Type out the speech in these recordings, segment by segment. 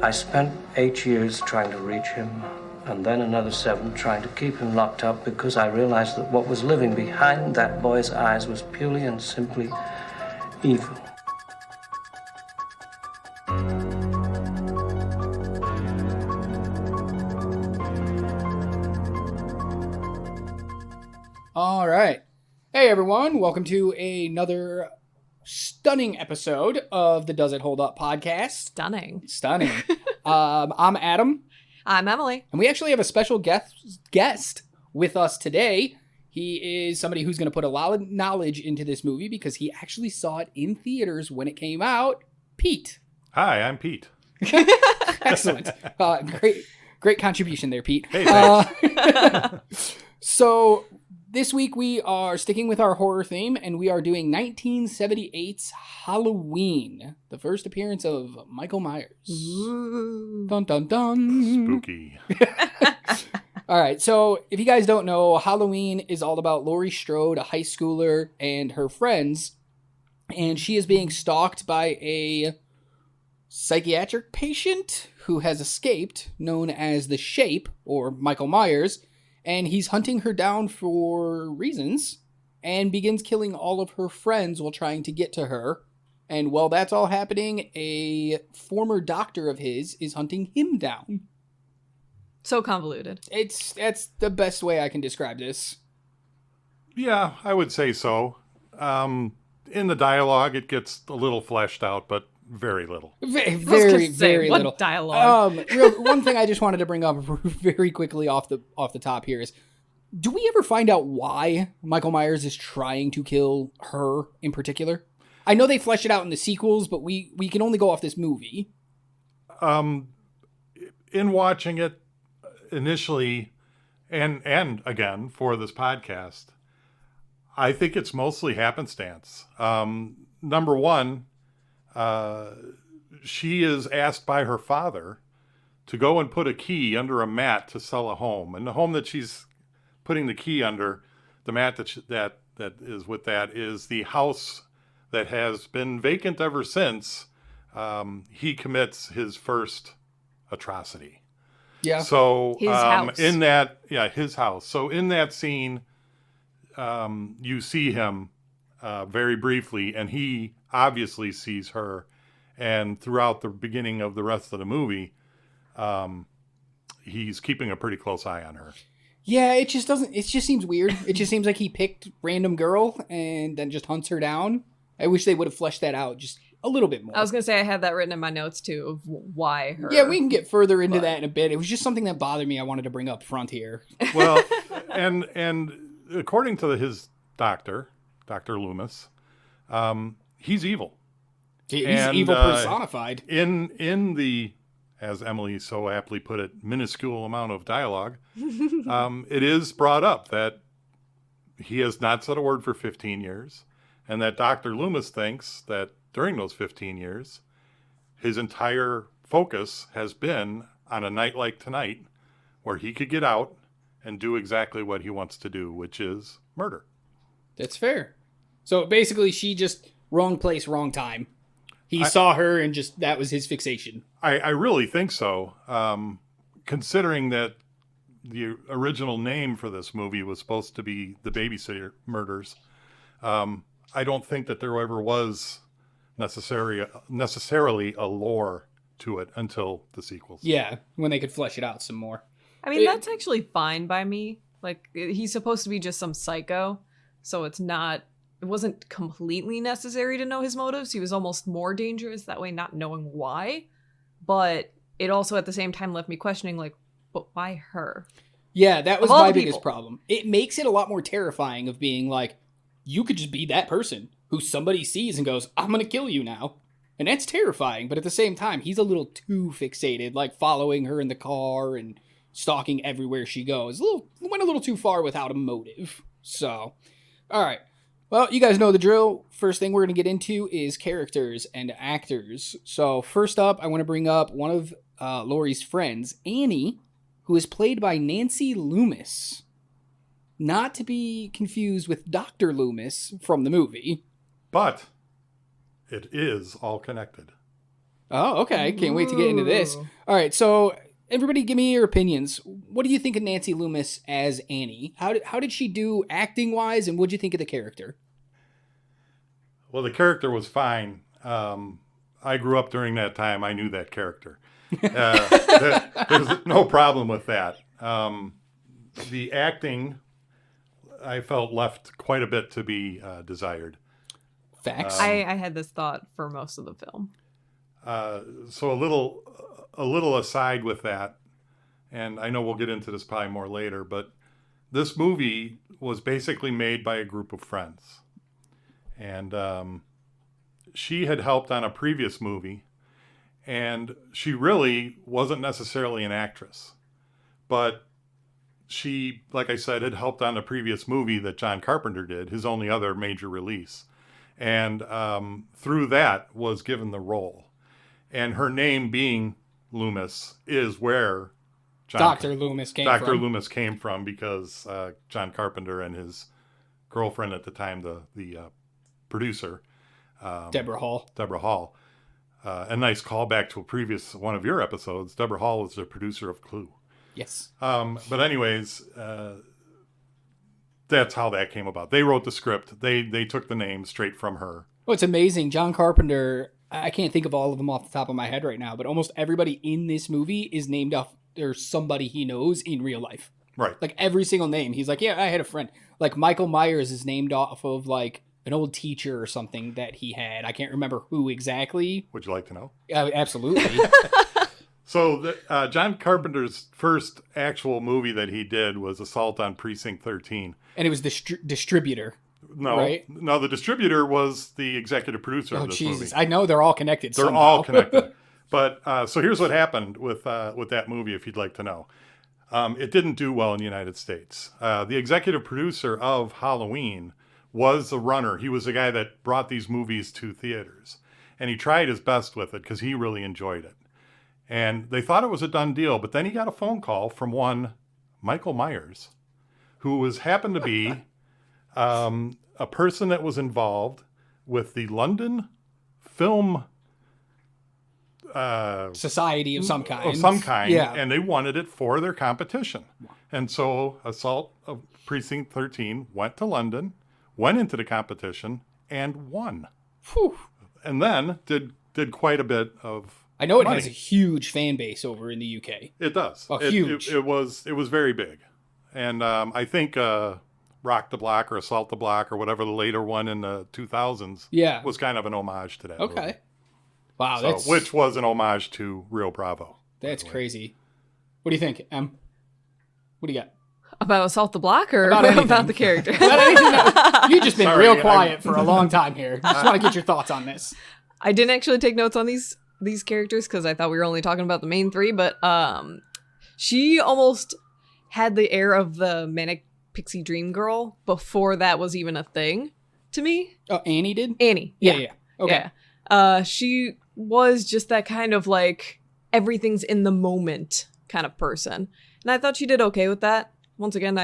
I spent 8 years trying to reach him, and then another 7 trying to keep him locked up because I realized that what was living behind that boy's eyes was purely and simply evil. All right. Hey, everyone. Welcome to another stunning episode of the Does It Hold Up podcast. Stunning. I'm Adam. I'm Emily. And we actually have a special guest with us today. He is somebody who's going to put a lot of knowledge into this movie because he actually saw it in theaters when it came out. Pete. Hi, I'm Pete. Excellent. Great contribution there, Pete. Hey, thanks. So this week we are sticking with our horror theme, and we are doing 1978's Halloween, the first appearance of Michael Myers. Ooh. Dun dun dun. Spooky. All right, so if you guys don't know, Halloween is all about Laurie Strode, a high schooler, and her friends, and she is being stalked by a psychiatric patient who has escaped, known as the Shape, or Michael Myers, and he's hunting her down for reasons and begins killing all of her friends while trying to get to her. And while that's all happening, a former doctor of his is hunting him down. So convoluted. That's the best way I can describe this. Yeah, I would say so. In the dialogue, it gets a little fleshed out, but very little. Very what little dialogue. One thing I just wanted to bring up very quickly off the top here is, do we ever find out why Michael Myers is trying to kill her in particular? I know they flesh it out in the sequels, but we can only go off this movie. In watching it initially, and again for this podcast, I think it's mostly happenstance. Number one, she is asked by her father to go and put a key under a mat to sell a home. And the home that she's putting the key under, the mat that is with that, is the house that has been vacant ever since he commits his first atrocity. Yeah. So His house. His house. So in that scene, you see him very briefly, and he obviously sees her, and throughout the beginning of the rest of the movie, he's keeping a pretty close eye on her. Yeah, it just seems weird. It just seems like he picked random girl and then just hunts her down. I wish they would have fleshed that out just a little bit more. I was going to say I had that written in my notes too, of why her. Yeah, we can get further into that in a bit. It was just something that bothered me I wanted to bring up front here. Well, and according to his doctor, Dr. Loomis, he's evil. He's evil personified. In the, as Emily so aptly put it, minuscule amount of dialogue, it is brought up that he has not said a word for 15 years, and that Dr. Loomis thinks that during those 15 years, his entire focus has been on a night like tonight, where he could get out and do exactly what he wants to do, which is murder. That's fair. So basically, she just wrong place, wrong time. He saw her and just that was his fixation. I really think so. Considering that the original name for this movie was supposed to be The Babysitter Murders, I don't think that there ever was necessarily a lore to it until the sequels. Yeah, when they could flesh it out some more. I mean, that's actually fine by me. Like, he's supposed to be just some psycho, so it wasn't completely necessary to know his motives. He was almost more dangerous that way, not knowing why. But it also at the same time left me questioning, like, but why her? Yeah, that was my biggest problem. It makes it a lot more terrifying of being like, you could just be that person who somebody sees and goes, I'm going to kill you now. And that's terrifying. But at the same time, he's a little too fixated, like following her in the car and stalking everywhere she goes. Went a little too far without a motive. So, all right. Well, you guys know the drill. First thing we're going to get into is characters and actors. So first up, I want to bring up one of Laurie's friends, Annie, who is played by Nancy Loomis. Not to be confused with Dr. Loomis from the movie. But it is all connected. Oh, okay. Can't wait to get into this. Ooh. All right, so everybody give me your opinions. What do you think of Nancy Loomis as Annie? How did she do acting-wise, and what did you think of the character? Well, the character was fine. I grew up during that time. I knew that character. There's no problem with that. The acting, I felt, left quite a bit to be desired. Facts. I had this thought for most of the film. So a little aside with that, and I know we'll get into this probably more later, but this movie was basically made by a group of friends. And she had helped on a previous movie, and she really wasn't necessarily an actress. But she, like I said, had helped on a previous movie that John Carpenter did, his only other major release. And through that was given the role. And her name being Loomis is where Dr. Loomis came from. Dr. Loomis came from, because John Carpenter and his girlfriend at the time, the producer, Deborah Hall. A nice callback to a previous one of your episodes. Deborah Hall was the producer of Clue. Yes. But anyways, that's how that came about. They wrote the script. They took the name straight from her. Oh, it's amazing. John Carpenter, I can't think of all of them off the top of my head right now, but almost everybody in this movie is named after somebody he knows in real life. Right. Like every single name. He's like, yeah, I had a friend. Like Michael Myers is named off of like an old teacher or something that he had. I can't remember who exactly. Would you like to know? Absolutely. So John Carpenter's first actual movie that he did was Assault on Precinct 13. And it was the distributor. No, right? No, the distributor was the executive producer of this Jesus. movie. I know they're all connected. They're somehow. all connected. But so here's what happened with that movie, if you'd like to know. It didn't do well in the United States. The executive producer of Halloween was the runner. He was the guy that brought these movies to theaters. And he tried his best with it because he really enjoyed it. And they thought it was a done deal. But then he got a phone call from one Michael Myers, who happened to be a person that was involved with the London Film Society of some kind. Yeah. And they wanted it for their competition. And so Assault of Precinct 13 went to London, went into the competition, and won. Whew. And then did quite a bit of I know it money. has a huge fan base over in the UK. It does. Huge. It was very big. And I think Rock the Block or Assault the Block or whatever the later one in the 2000s was kind of an homage to that movie. Okay. Wow, which was an homage to Rio Bravo. That's crazy. What do you think, Em? What do you got? About Assault the Block or about the character? About anything else. You've just been Sorry, real quiet for a long time here. Just want to get your thoughts on this. I didn't actually take notes on these characters because I thought we were only talking about the main three, but she almost had the air of the manic pixie dream girl before that was even a thing to me. Oh, Annie did? Annie. Yeah. Okay. Yeah. She was just that kind of like everything's in the moment kind of person. And I thought she did okay with that. Once again,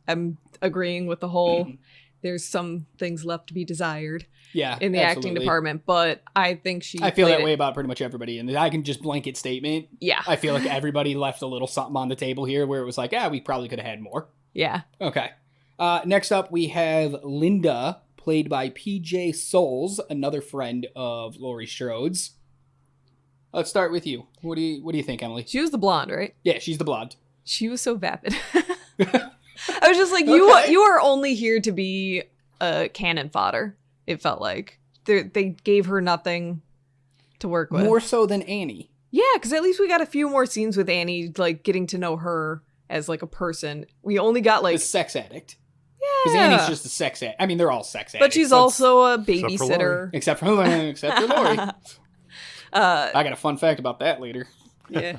I'm agreeing with the whole there's some things left to be desired in the acting department, but I think I feel that way about pretty much everybody. And I can just blanket statement. Yeah. I feel like everybody left a little something on the table here where it was like, we probably could have had more. Yeah. Okay. Next up, we have Linda, played by P.J. Souls, another friend of Laurie Strode's. Let's start with you. What do you think, Emily? She was the blonde, right? Yeah, she's the blonde. She was so vapid. I was just like, you are only here to be cannon fodder. It felt like they gave her nothing to work with. More so than Annie. Yeah, because at least we got a few more scenes with Annie, like getting to know her as like a person. We only got like the sex addict. Yeah, because Annie's just a sex addict. I mean, they're all sex addicts, but she's also a babysitter. Except for Laurie. I got a fun fact about that later. Yeah.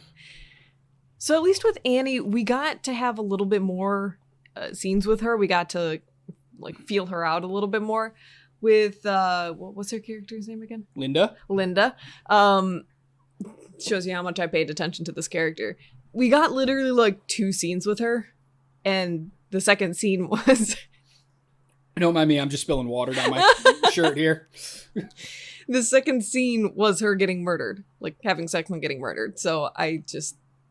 So at least with Annie, we got to have a little bit more scenes with her. We got to like feel her out a little bit more. With what's her character's name again? Linda. Shows you how much I paid attention to this character. We got literally like 2 scenes with her, and the second scene was don't mind me, I'm just spilling water down my shirt here. The second scene was her getting murdered, like having sex and getting murdered. So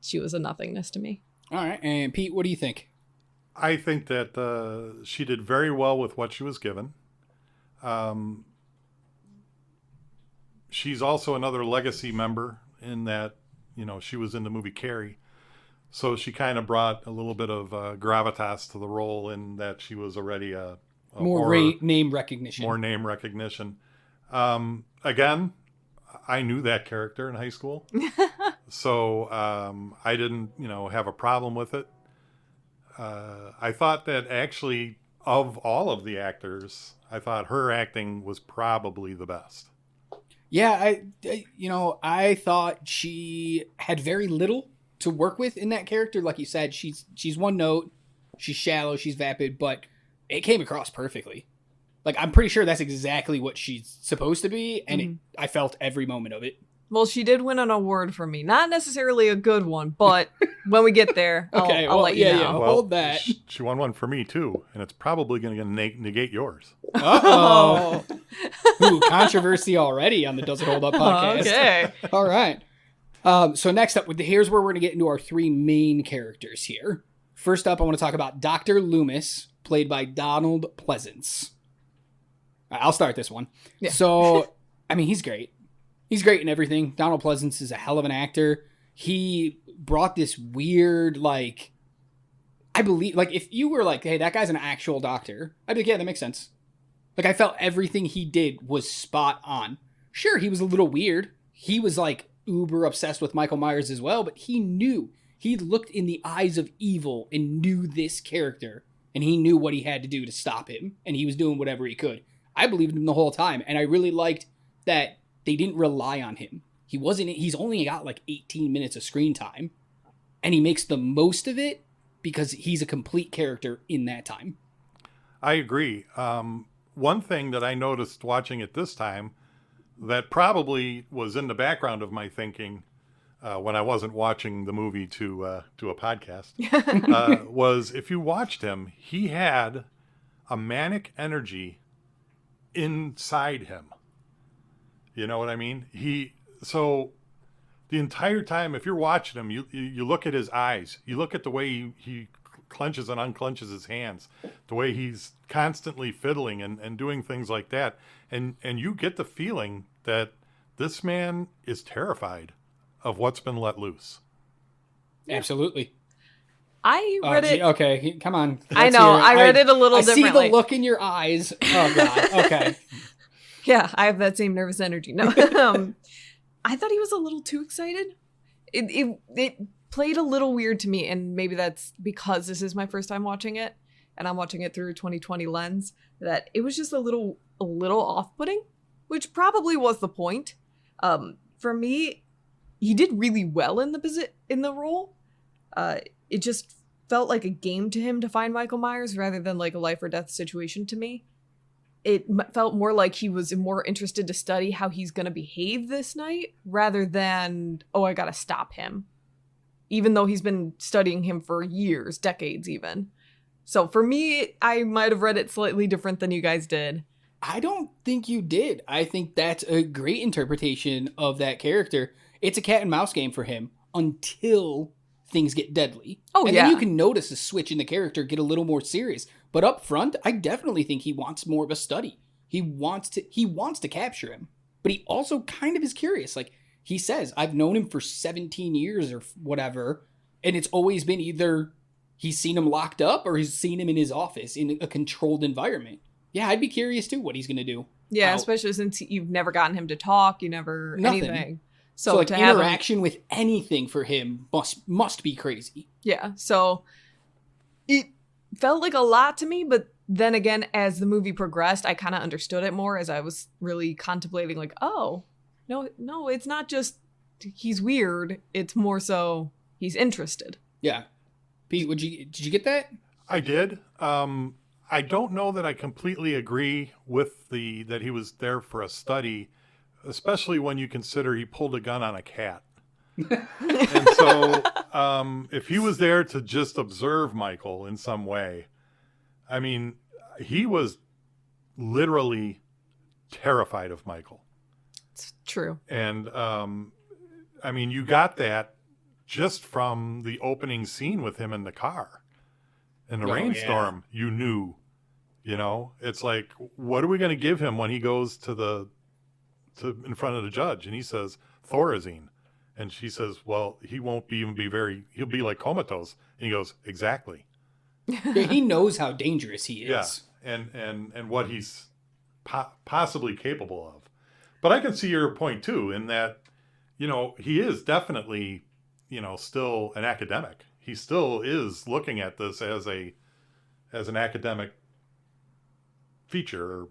she was a nothingness to me. All right. And Pete, what do you think? I think that she did very well with what she was given. She's also another legacy member in that, she was in the movie Carrie. So she kind of brought a little bit of gravitas to the role in that she was already a more name recognition. More name recognition. Again, I knew that character in high school. So I didn't, have a problem with it. I thought that actually, of all of the actors, I thought her acting was probably the best. Yeah, I thought she had very little to work with in that character. Like you said, she's one note, she's shallow, she's vapid, but it came across perfectly. Like, I'm pretty sure that's exactly what she's supposed to be, and I felt every moment of it. Well, she did win an award from me. Not necessarily a good one, but when we get there, I'll let you know. Yeah, well, hold that. She won one for me, too, and it's probably going to negate yours. Uh-oh. Ooh, controversy already on the Does It Hold Up podcast. Okay. All right. So next up, here's where we're going to get into our three main characters here. First up, I want to talk about Dr. Loomis, played by Donald Pleasance. I'll start this one. Yeah. So, I mean, he's great. He's great in everything. Donald Pleasance is a hell of an actor. He brought this weird, I believe, if you were like, hey, that guy's an actual doctor, I'd be like, yeah, that makes sense. I felt everything he did was spot on. Sure, he was a little weird. He was, uber obsessed with Michael Myers as well, but he knew. He looked in the eyes of evil and knew this character, and he knew what he had to do to stop him, and he was doing whatever he could. I believed him the whole time, and I really liked that they didn't rely on him. He's only got 18 minutes of screen time, and he makes the most of it because he's a complete character in that time. I agree. One thing that I noticed watching it this time that probably was in the background of my thinking when I wasn't watching the movie to a podcast was if you watched him, he had a manic energy inside him. You know what I mean? So the entire time, if you're watching him, you look at his eyes, you look at the way he clenches and unclenches his hands, the way he's constantly fiddling and doing things like that. And you get the feeling that this man is terrified of what's been let loose. Absolutely. I read it. Okay, come on. I know. I read it a little differently. I see the look in your eyes. Oh, God. Okay. Yeah, I have that same nervous energy. No, I thought he was a little too excited. It played a little weird to me, and maybe that's because this is my first time watching it, and I'm watching it through a 2020 lens, that it was just a little off-putting, which probably was the point. For me, he did really well in the role. It just felt like a game to him to find Michael Myers rather than a life or death situation to me. It felt more like he was more interested to study how he's going to behave this night rather than, I got to stop him. Even though he's been studying him for years, decades even. So for me, I might have read it slightly different than you guys did. I don't think you did. I think that's a great interpretation of that character. It's a cat and mouse game for him until things get deadly. And then you can notice a switch in the character get a little more serious. But up front, I definitely think he wants more of a study. He wants to capture him, but he also kind of is curious. He says, I've known him for 17 years or whatever, and it's always been either he's seen him locked up or he's seen him in his office in a controlled environment. Yeah, I'd be curious too what he's going to do. Yeah, especially since you've never gotten him to talk, nothing. Anything. So to have interaction with anything for him must be crazy. Yeah, so it felt like a lot to me, but then again, as the movie progressed, I kind of understood it more as I was really contemplating no, it's not just he's weird. It's more so he's interested. Yeah. Pete, did you get that? I did. I don't know that I completely agree with that he was there for a study, especially when you consider he pulled a gun on a cat. And so if he was there to just observe Michael in some way, I mean, he was literally terrified of Michael. It's true. And, I mean, you got that just from the opening scene with him in the car. In the rainstorm, you knew, it's like, what are we going to give him when he goes to in front of the judge? And he says, Thorazine. And she says, well, he won't he'll be like comatose. And he goes, exactly. Yeah, he knows how dangerous he is. Yeah. And what he's possibly capable of. But I can see your point too, in that, he is definitely, still an academic. He still is looking at this as an academic feature,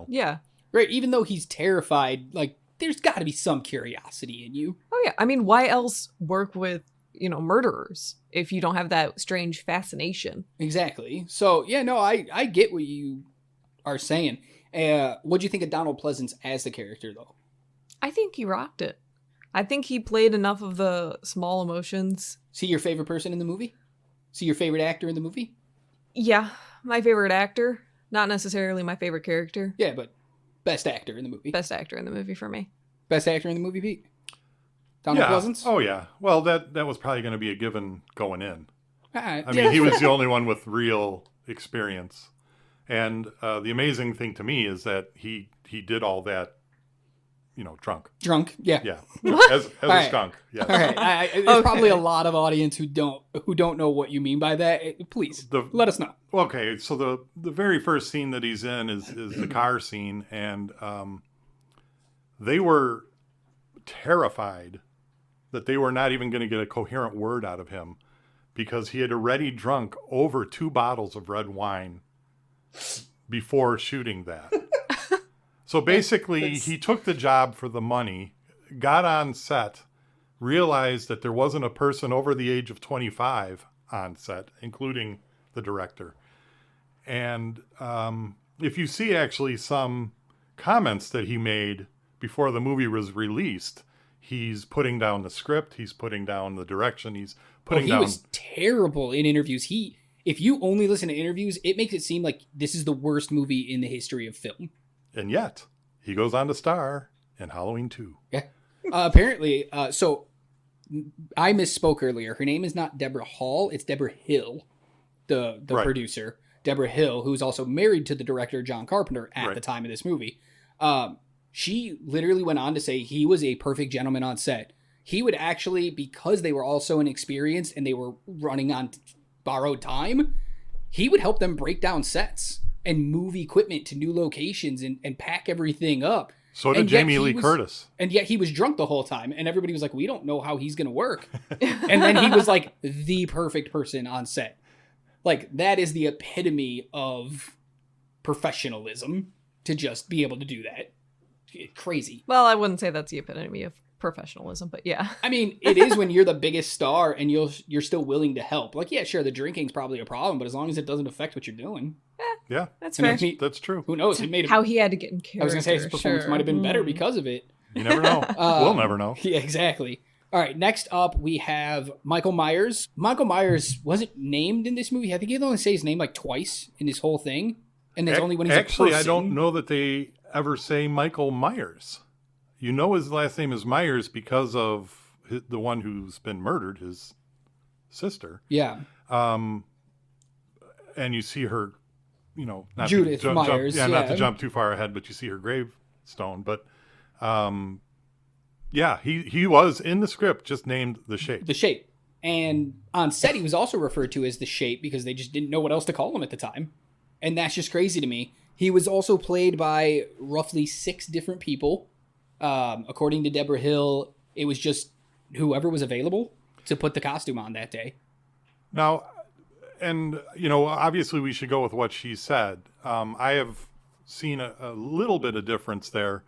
Yeah. Right. Even though he's terrified, like, there's got to be some curiosity in you. Oh, yeah. I mean, why else work with, murderers if you don't have that strange fascination? Exactly. So, yeah, no, I get what you are saying. What do you think of Donald Pleasance as the character, though? I think he rocked it. I think he played enough of the small emotions. Is he your favorite person in the movie? Is he your favorite actor in the movie? Yeah, my favorite actor. Not necessarily my favorite character. Yeah, but best actor in the movie. Best actor in the movie for me. Best actor in the movie, Pete? Donald Pleasance? Oh, yeah. Well, that was probably going to be a given going in. I mean, he was the only one with real experience. And the amazing thing to me is that he did all that, drunk. Drunk, yeah. Yeah, as a right. skunk. Yes. All right. There's probably a lot of audience who don't know what you mean by that. Please, let us know. Okay, so the very first scene that he's in is the car scene, and they were terrified that they were not even going to get a coherent word out of him because he had already drunk over 2 bottles of red wine before shooting that. So basically, he took the job for the money, got on set, realized that there wasn't a person over the age of 25 on set, including the director. And if you see actually some comments that he made before the movie was released, he's putting down the script, he's putting down the direction, he's putting down... He was terrible in interviews. If you only listen to interviews, it makes it seem like this is the worst movie in the history of film. And yet, he goes on to star in Halloween 2. Yeah. Apparently, so I misspoke earlier. Her name is not Deborah Hall, it's Deborah Hill, the Right. producer. Deborah Hill, who's also married to the director John Carpenter at Right. the time of this movie. She literally went on to say he was a perfect gentleman on set. He would actually, because they were all so inexperienced and they were running on borrowed time, he would help them break down sets and move equipment to new locations and pack everything up. So did Jamie Lee Curtis. And yet he was drunk the whole time. And everybody was like, we don't know how he's going to work. And then he was like the perfect person on set. Like, that is the epitome of professionalism to just be able to do that. Crazy. Well, I wouldn't say that's the epitome of professionalism, but yeah. I mean, it is when you're the biggest star and you're still willing to help. Like, yeah, sure, the drinking's probably a problem, but as long as it doesn't affect what you're doing. Yeah, That's I mean, fair. that's true. Who knows? It made How he had to get in character. I was going to say his performance sure. might have been better because of it. You never know. We'll never know. Yeah, exactly. All right, next up we have Michael Myers. Michael Myers wasn't named in this movie. I think he only say his name like twice in this whole thing. And that's only when he's Actually, a person. I don't know that they ever say Michael Myers. You know his last name is Myers because of the one who's been murdered, his sister. Yeah. And you see her, not Judith to Myers. not to jump too far ahead, but you see her gravestone. But yeah, he was in the script just named The Shape. The Shape. And on set, he was also referred to as The Shape because they just didn't know what else to call him at the time. And that's just crazy to me. He was also played by roughly 6 different people. According to Deborah Hill, it was just whoever was available to put the costume on that day. Now, and, obviously we should go with what she said. I have seen a little bit of difference there.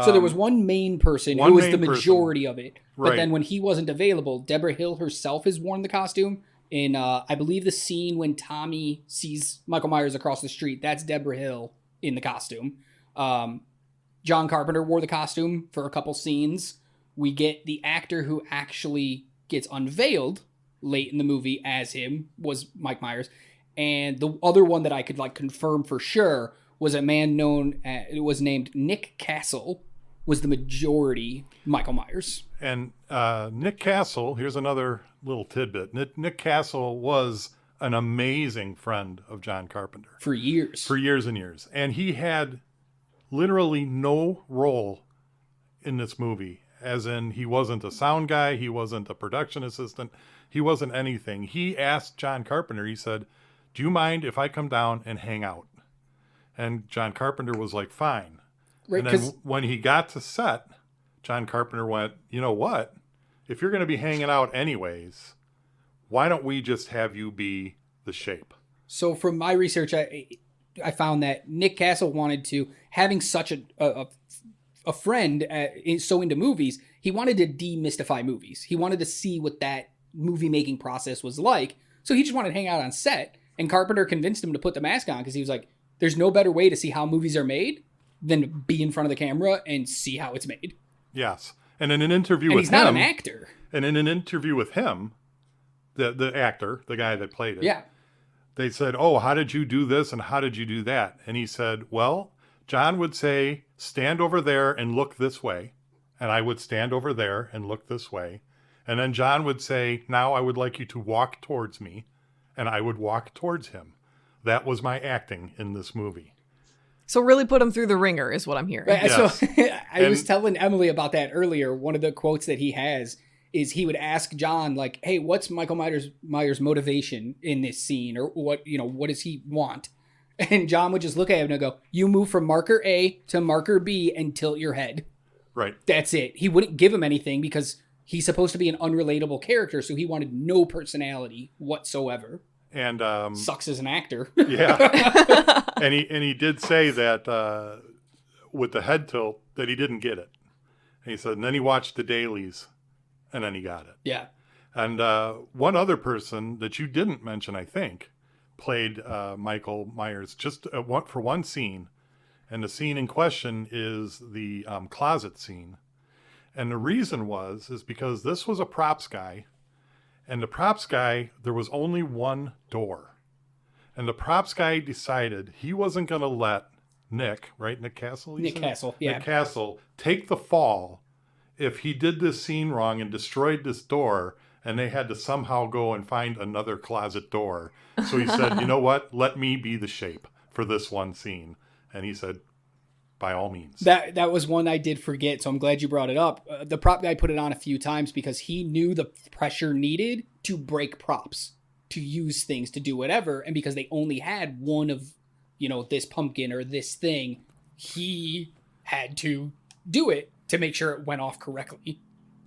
So there was one main person who was the majority of it. But Right. then when he wasn't available, Deborah Hill herself has worn the costume. In, I believe, the scene when Tommy sees Michael Myers across the street, that's Deborah Hill in the costume. John Carpenter wore the costume for a couple scenes. We get the actor who actually gets unveiled late in the movie as him was Mike Myers. And the other one that I could confirm for sure was a man named Nick Castle, was the majority Michael Myers. And Nick Castle, here's another little tidbit. Nick Castle was an amazing friend of John Carpenter. For years. For years and years. And he had literally no role in this movie. As in, he wasn't a sound guy. He wasn't a production assistant. He wasn't anything. He asked John Carpenter, he said, do you mind if I come down and hang out? And John Carpenter was like, fine. Right, and then when he got to set, John Carpenter went, you know what? If you're going to be hanging out anyways, why don't we just have you be the shape? So from my research, I found that Nick Castle wanted to, having such a friend so into movies, he wanted to demystify movies. He wanted to see what that movie making process was like. So he just wanted to hang out on set. And Carpenter convinced him to put the mask on because he was like, there's no better way to see how movies are made than be in front of the camera and see how it's made. Yes. And in an interview and with he's him... not an actor. And in an interview with him, the actor, the guy that played it, yeah, they said, oh, how did you do this and how did you do that? And he said, well, John would say, stand over there and look this way. And I would stand over there and look this way. And then John would say, now I would like you to walk towards me. And I would walk towards him. That was my acting in this movie. So really put him through the ringer is what I'm hearing. Right, Yes. So I was telling Emily about that earlier. One of the quotes that he has is he would ask John, like, hey, what's Michael Myers' motivation in this scene? Or what does he want? And John would just look at him and go, you move from marker A to marker B and tilt your head. Right. That's it. He wouldn't give him anything because he's supposed to be an unrelatable character, so he wanted no personality whatsoever. And sucks as an actor. Yeah. and he did say that with the head tilt that he didn't get it. And he said, and then he watched the dailies and then he got it. Yeah. And one other person that you didn't mention, I think, played Michael Myers just for one scene. And the scene in question is the closet scene. And the reason is because this was a props guy. And the props guy, there was only one door. And the props guy decided he wasn't going to let Nick Castle? Nick Castle, yeah. Nick Castle take the fall if he did this scene wrong and destroyed this door, and they had to somehow go and find another closet door. So he said, you know what? Let me be the shape for this one scene. And he said, by all means. That was one I did forget, so I'm glad you brought it up. The prop guy put it on a few times because he knew the pressure needed to break props, to use things, to do whatever. And because they only had one of, this pumpkin or this thing, he had to do it to make sure it went off correctly.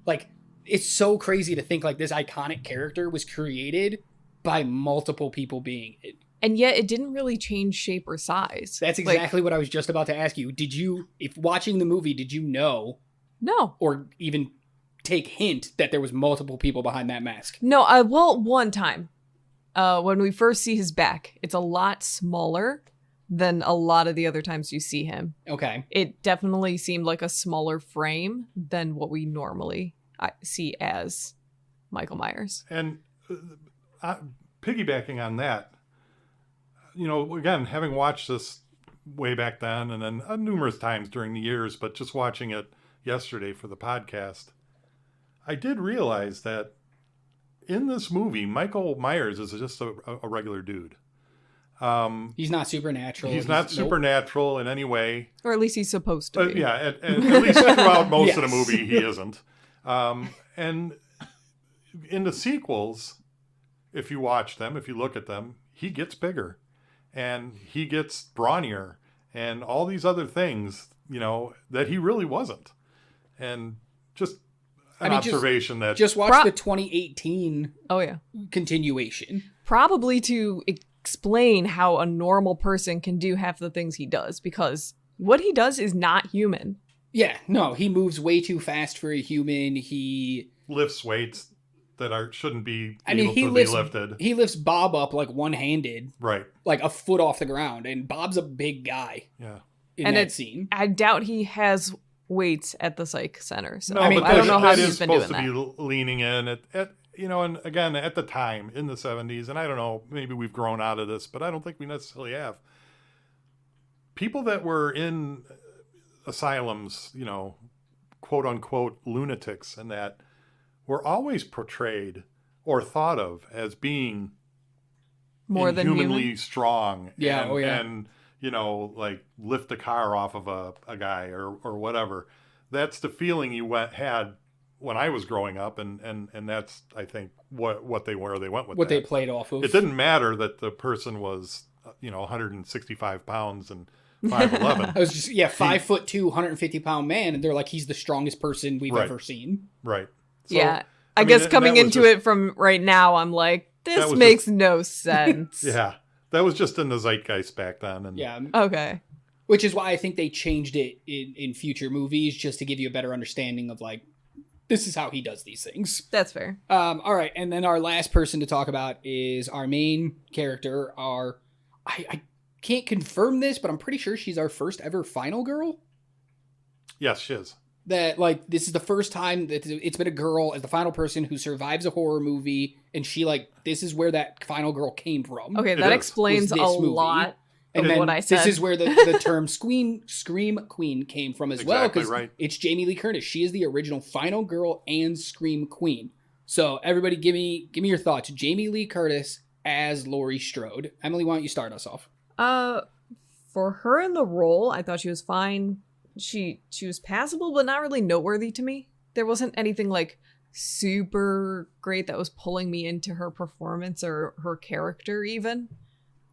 Like, it's so crazy to think like this iconic character was created by multiple people being it. And yet it didn't really change shape or size. That's exactly what I was just about to ask you. If watching the movie, did you know? No. Or even take hint that there was multiple people behind that mask? No, one time. When we first see his back, it's a lot smaller than a lot of the other times you see him. Okay. It definitely seemed like a smaller frame than what we normally see as Michael Myers. And piggybacking on that, again, having watched this way back then and then numerous times during the years, but just watching it yesterday for the podcast, I did realize that in this movie, Michael Myers is just a regular dude. He's not supernatural. He's not supernatural in any way. Or at least he's supposed to be. Yeah, at least throughout most of the movie, he isn't. And in the sequels, if you watch them, if you look at them, he gets bigger. And he gets brawnier and all these other things, that he really wasn't. And just an observation that... Just watch the 2018 continuation. Probably to explain how a normal person can do half the things he does, because what he does is not human. Yeah, no, he moves way too fast for a human. He... lifts weights that shouldn't be be lifted. He lifts Bob up like one-handed. Right. Like a foot off the ground. And Bob's a big guy. Yeah. In that scene. I doubt he has weights at the psych center. So no, I don't know how he's been doing that. That is supposed to be leaning in at and again, at the time in the 70s, and I don't know, maybe we've grown out of this, but I don't think we necessarily have. people that were in asylums, quote unquote lunatics, and that were always portrayed or thought of as being More than inhumanly human. strong. Yeah, and like lift a car off of a guy or whatever. That's the feeling you had when I was growing up, and that's, I think, what they were. They went with what that. they played off of. It didn't matter that the person was 165 pounds and 5'11". I was just 5'2", 150-pound man, and they're like, he's the strongest person we've ever seen. Right. So, Yeah. I guess coming into it from right now, I'm like, this makes no sense. Yeah. That was just in the zeitgeist back then. And Yeah. Okay. Which is why I think they changed it in future movies, just to give you a better understanding of, like, this is how he does these things. That's fair. All right, and then our last person to talk about is our main character. I can't confirm this, but I'm pretty sure she's our first ever final girl. Yes, she is. That, like, this is the first time that it's been a girl as the final person who survives a horror movie, and she, like, this is where that final girl came from. Okay, that explains a lot and of then what I said. This is where the term Scream Queen came from as well, Exactly because right. it's Jamie Lee Curtis. She is the original final girl and Scream Queen. So everybody give me your thoughts. Jamie Lee Curtis as Laurie Strode. Emily, why don't you start us off? For her in the role, I thought she was fine. She was passable, but not really noteworthy to me. There wasn't anything like super great that was pulling me into her performance or her character even.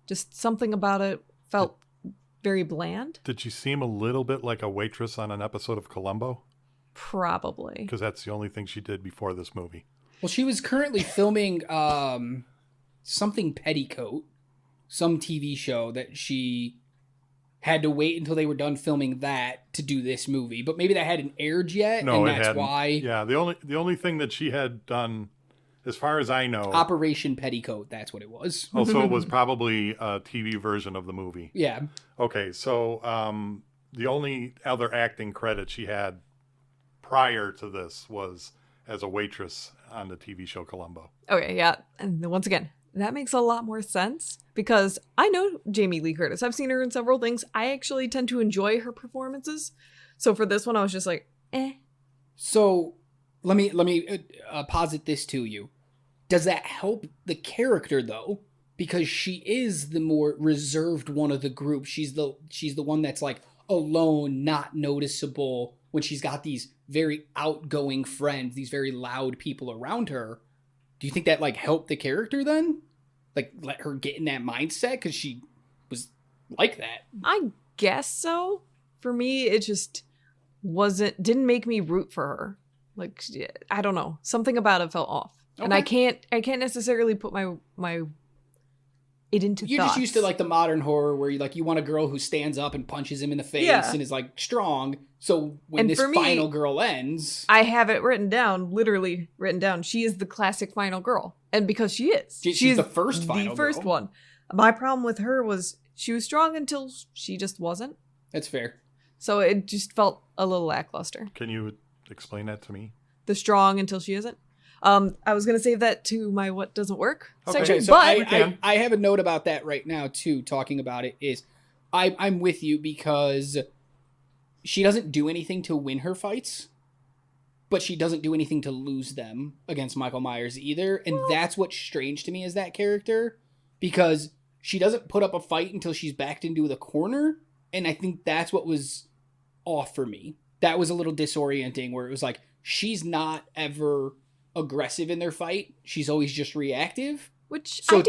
Just something about it felt very bland. Did she seem a little bit like a waitress on an episode of Columbo? Probably. Because that's the only thing she did before this movie. Well, she was currently filming something Petticoat, some TV show that she had to wait until they were done filming that to do this movie. But maybe that hadn't aired yet, No, and it that's hadn't. why. Yeah, the only thing that she had done, as far as I know, Operation Petticoat, that's what it was. also it was probably a TV version of the movie. Yeah. Okay, so the only other acting credit she had prior to this was as a waitress on the TV show Columbo. Okay, yeah. And once again, that makes a lot more sense because I know Jamie Lee Curtis. I've seen her in several things. I actually tend to enjoy her performances. So for this one, I was just like, eh. So let me posit this to you. Does that help the character though? Because she is the more reserved one of the group. She's the one that's like alone, not noticeable when she's got these very outgoing friends, these very loud people around her. Do you think that like helped the character then? Like let her get in that mindset because she was like that? I guess so. For me, it just didn't make me root for her. Like, I don't know. Something about it felt off. Okay. And I can't necessarily put my it into You're thoughts. just used to like the modern horror where you want a girl who stands up and punches him in the face and is like strong. So when this final girl ends, I have it literally written down. She is the classic final girl, and because she is, she's the first final girl. One. My problem with her was she was strong until she just wasn't. That's fair. So it just felt a little lackluster. Can you explain that to me? The strong until she isn't. I was gonna save that to my what doesn't work section, so but I have a note about that right now too. Talking about it is, I'm with you because she doesn't do anything to win her fights, but she doesn't do anything to lose them against Michael Myers either, and that's what's strange to me as that character because she doesn't put up a fight until she's backed into the corner, and I think that's what was off for me. That was a little disorienting where it was like she's not ever aggressive in their fight. She's always just reactive.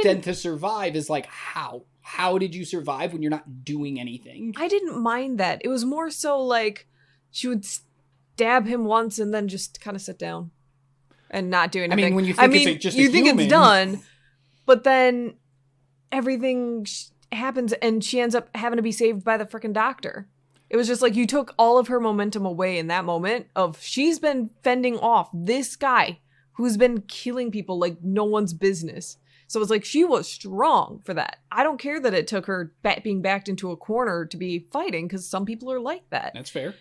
Then to survive is like how did you survive when you're not doing anything? I didn't mind that. It was more so like she would stab him once and then just kind of sit down and not do anything. I mean, when you think it's done, but then everything happens and she ends up having to be saved by the freaking doctor. It was just like you took all of her momentum away in that moment of she's been fending off this guy who's been killing people like no one's business. So it's like she was strong for that. I don't care that it took her being backed into a corner to be fighting because some people are like that. That's fair.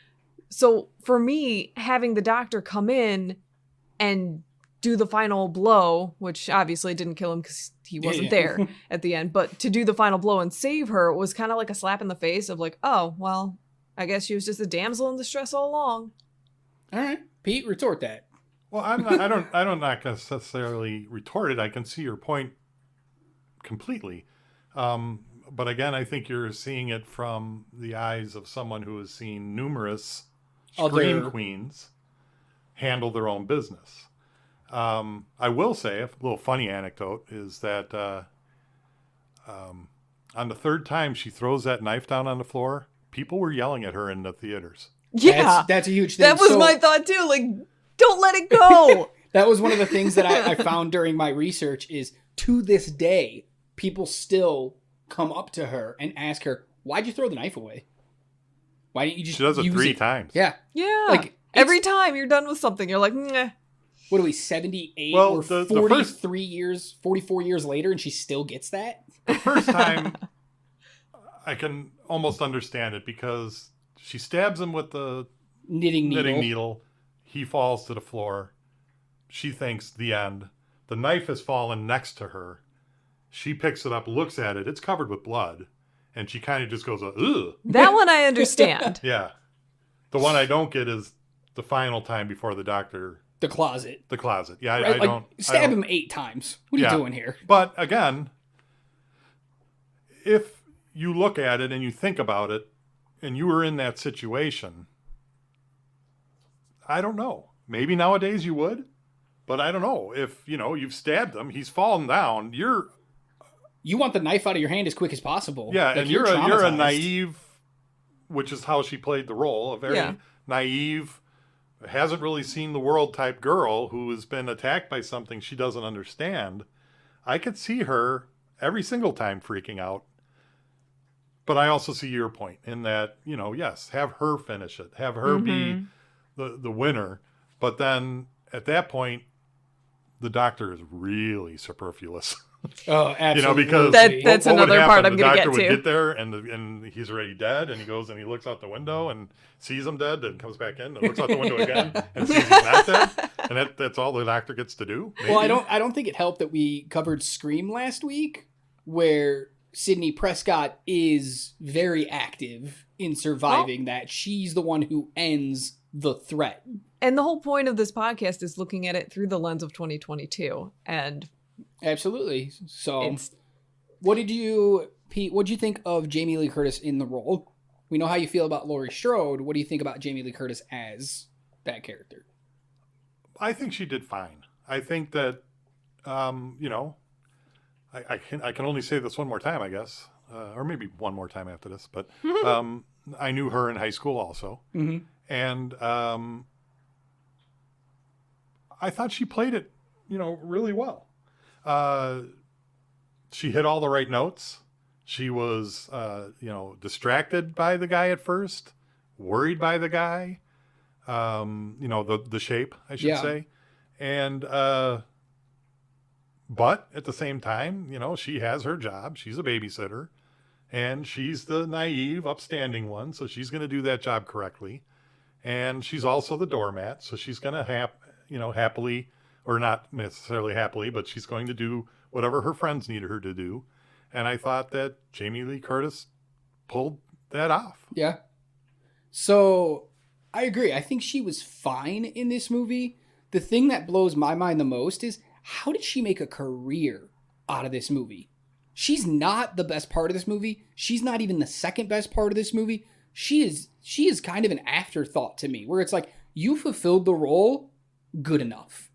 So for me, having the doctor come in and do the final blow, which obviously didn't kill him because he wasn't there at the end, but to do the final blow and save her was kind of like a slap in the face of like, oh, well, I guess she was just a damsel in distress all along. All right, Pete, retort that. Well, I don't not necessarily retort it. I can see your point completely. But again, I think you're seeing it from the eyes of someone who has seen numerous scream queens handle their own business. I will say, a little funny anecdote is that on the third time she throws that knife down on the floor, people were yelling at her in the theaters. Yeah. That's a huge thing. That was my thought too. Like, don't let it go. That was one of the things that I found during my research is to this day, people still come up to her and ask her, why'd you throw the knife away? Why didn't you just She does it use 3 times. Yeah. Yeah. Like every time you're done with something, you're like, meh. What are we, 78 Well, or the 43 years, 44 years later, and she still gets that? The first time, I can almost understand it because she stabs him with the Knitting needle. He falls to the floor. She thinks the end. The knife has fallen next to her. She picks it up, looks at it. It's covered with blood. And she kind of just goes, ugh. That one I understand. Yeah. The one I don't get is the final time before the doctor... The closet. The closet. Yeah, Right? I Like, don't... stab him 8 times. What are you doing here? But again, if you look at it and you think about it, and you were in that situation, I don't know. Maybe nowadays you would, but I don't know. If, you've stabbed him, he's fallen down, You want the knife out of your hand as quick as possible. yeah, Like, and you're a traumatized. naive, which is how she played the role, a very naive, hasn't really seen the world type girl who has been attacked by something she doesn't understand. I could see her every single time freaking out. But I also see your point in that, yes, have her finish it. Have her be the winner. But then at that point, the doctor is really superfluous. Oh, absolutely. Because that's what would another part happen? I'm going to get The doctor to. would get there and he's already dead, and he goes and he looks out the window and sees him dead, and comes back in and looks out the window again and sees he's not dead, and that's all the doctor gets to do. Maybe. Well, I don't think it helped that we covered Scream last week, where Sidney Prescott is very active in surviving that. She's the one who ends the threat. And the whole point of this podcast is looking at it through the lens of 2022. And absolutely. So, it's... Pete, what did you think of Jamie Lee Curtis in the role? We know how you feel about Laurie Strode. What do you think about Jamie Lee Curtis as that character? I think she did fine. I think that, I can only say this one more time, I guess, or maybe one more time after this. But I knew her in high school also, and I thought she played it, really well. She hit all the right notes. She was, distracted by the guy at first, worried by the guy, the shape, I should say. And, but at the same time, she has her job. She's a babysitter, and she's the naive, upstanding one. So she's going to do that job correctly. And she's also the doormat. So she's going to happily, or not necessarily happily, but she's going to do whatever her friends need her to do. And I thought that Jamie Lee Curtis pulled that off. Yeah. So I agree. I think she was fine in this movie. The thing that blows my mind the most is how did she make a career out of this movie? She's not the best part of this movie. She's not even the second best part of this movie. She is kind of an afterthought to me, where it's like, you fulfilled the role, good enough.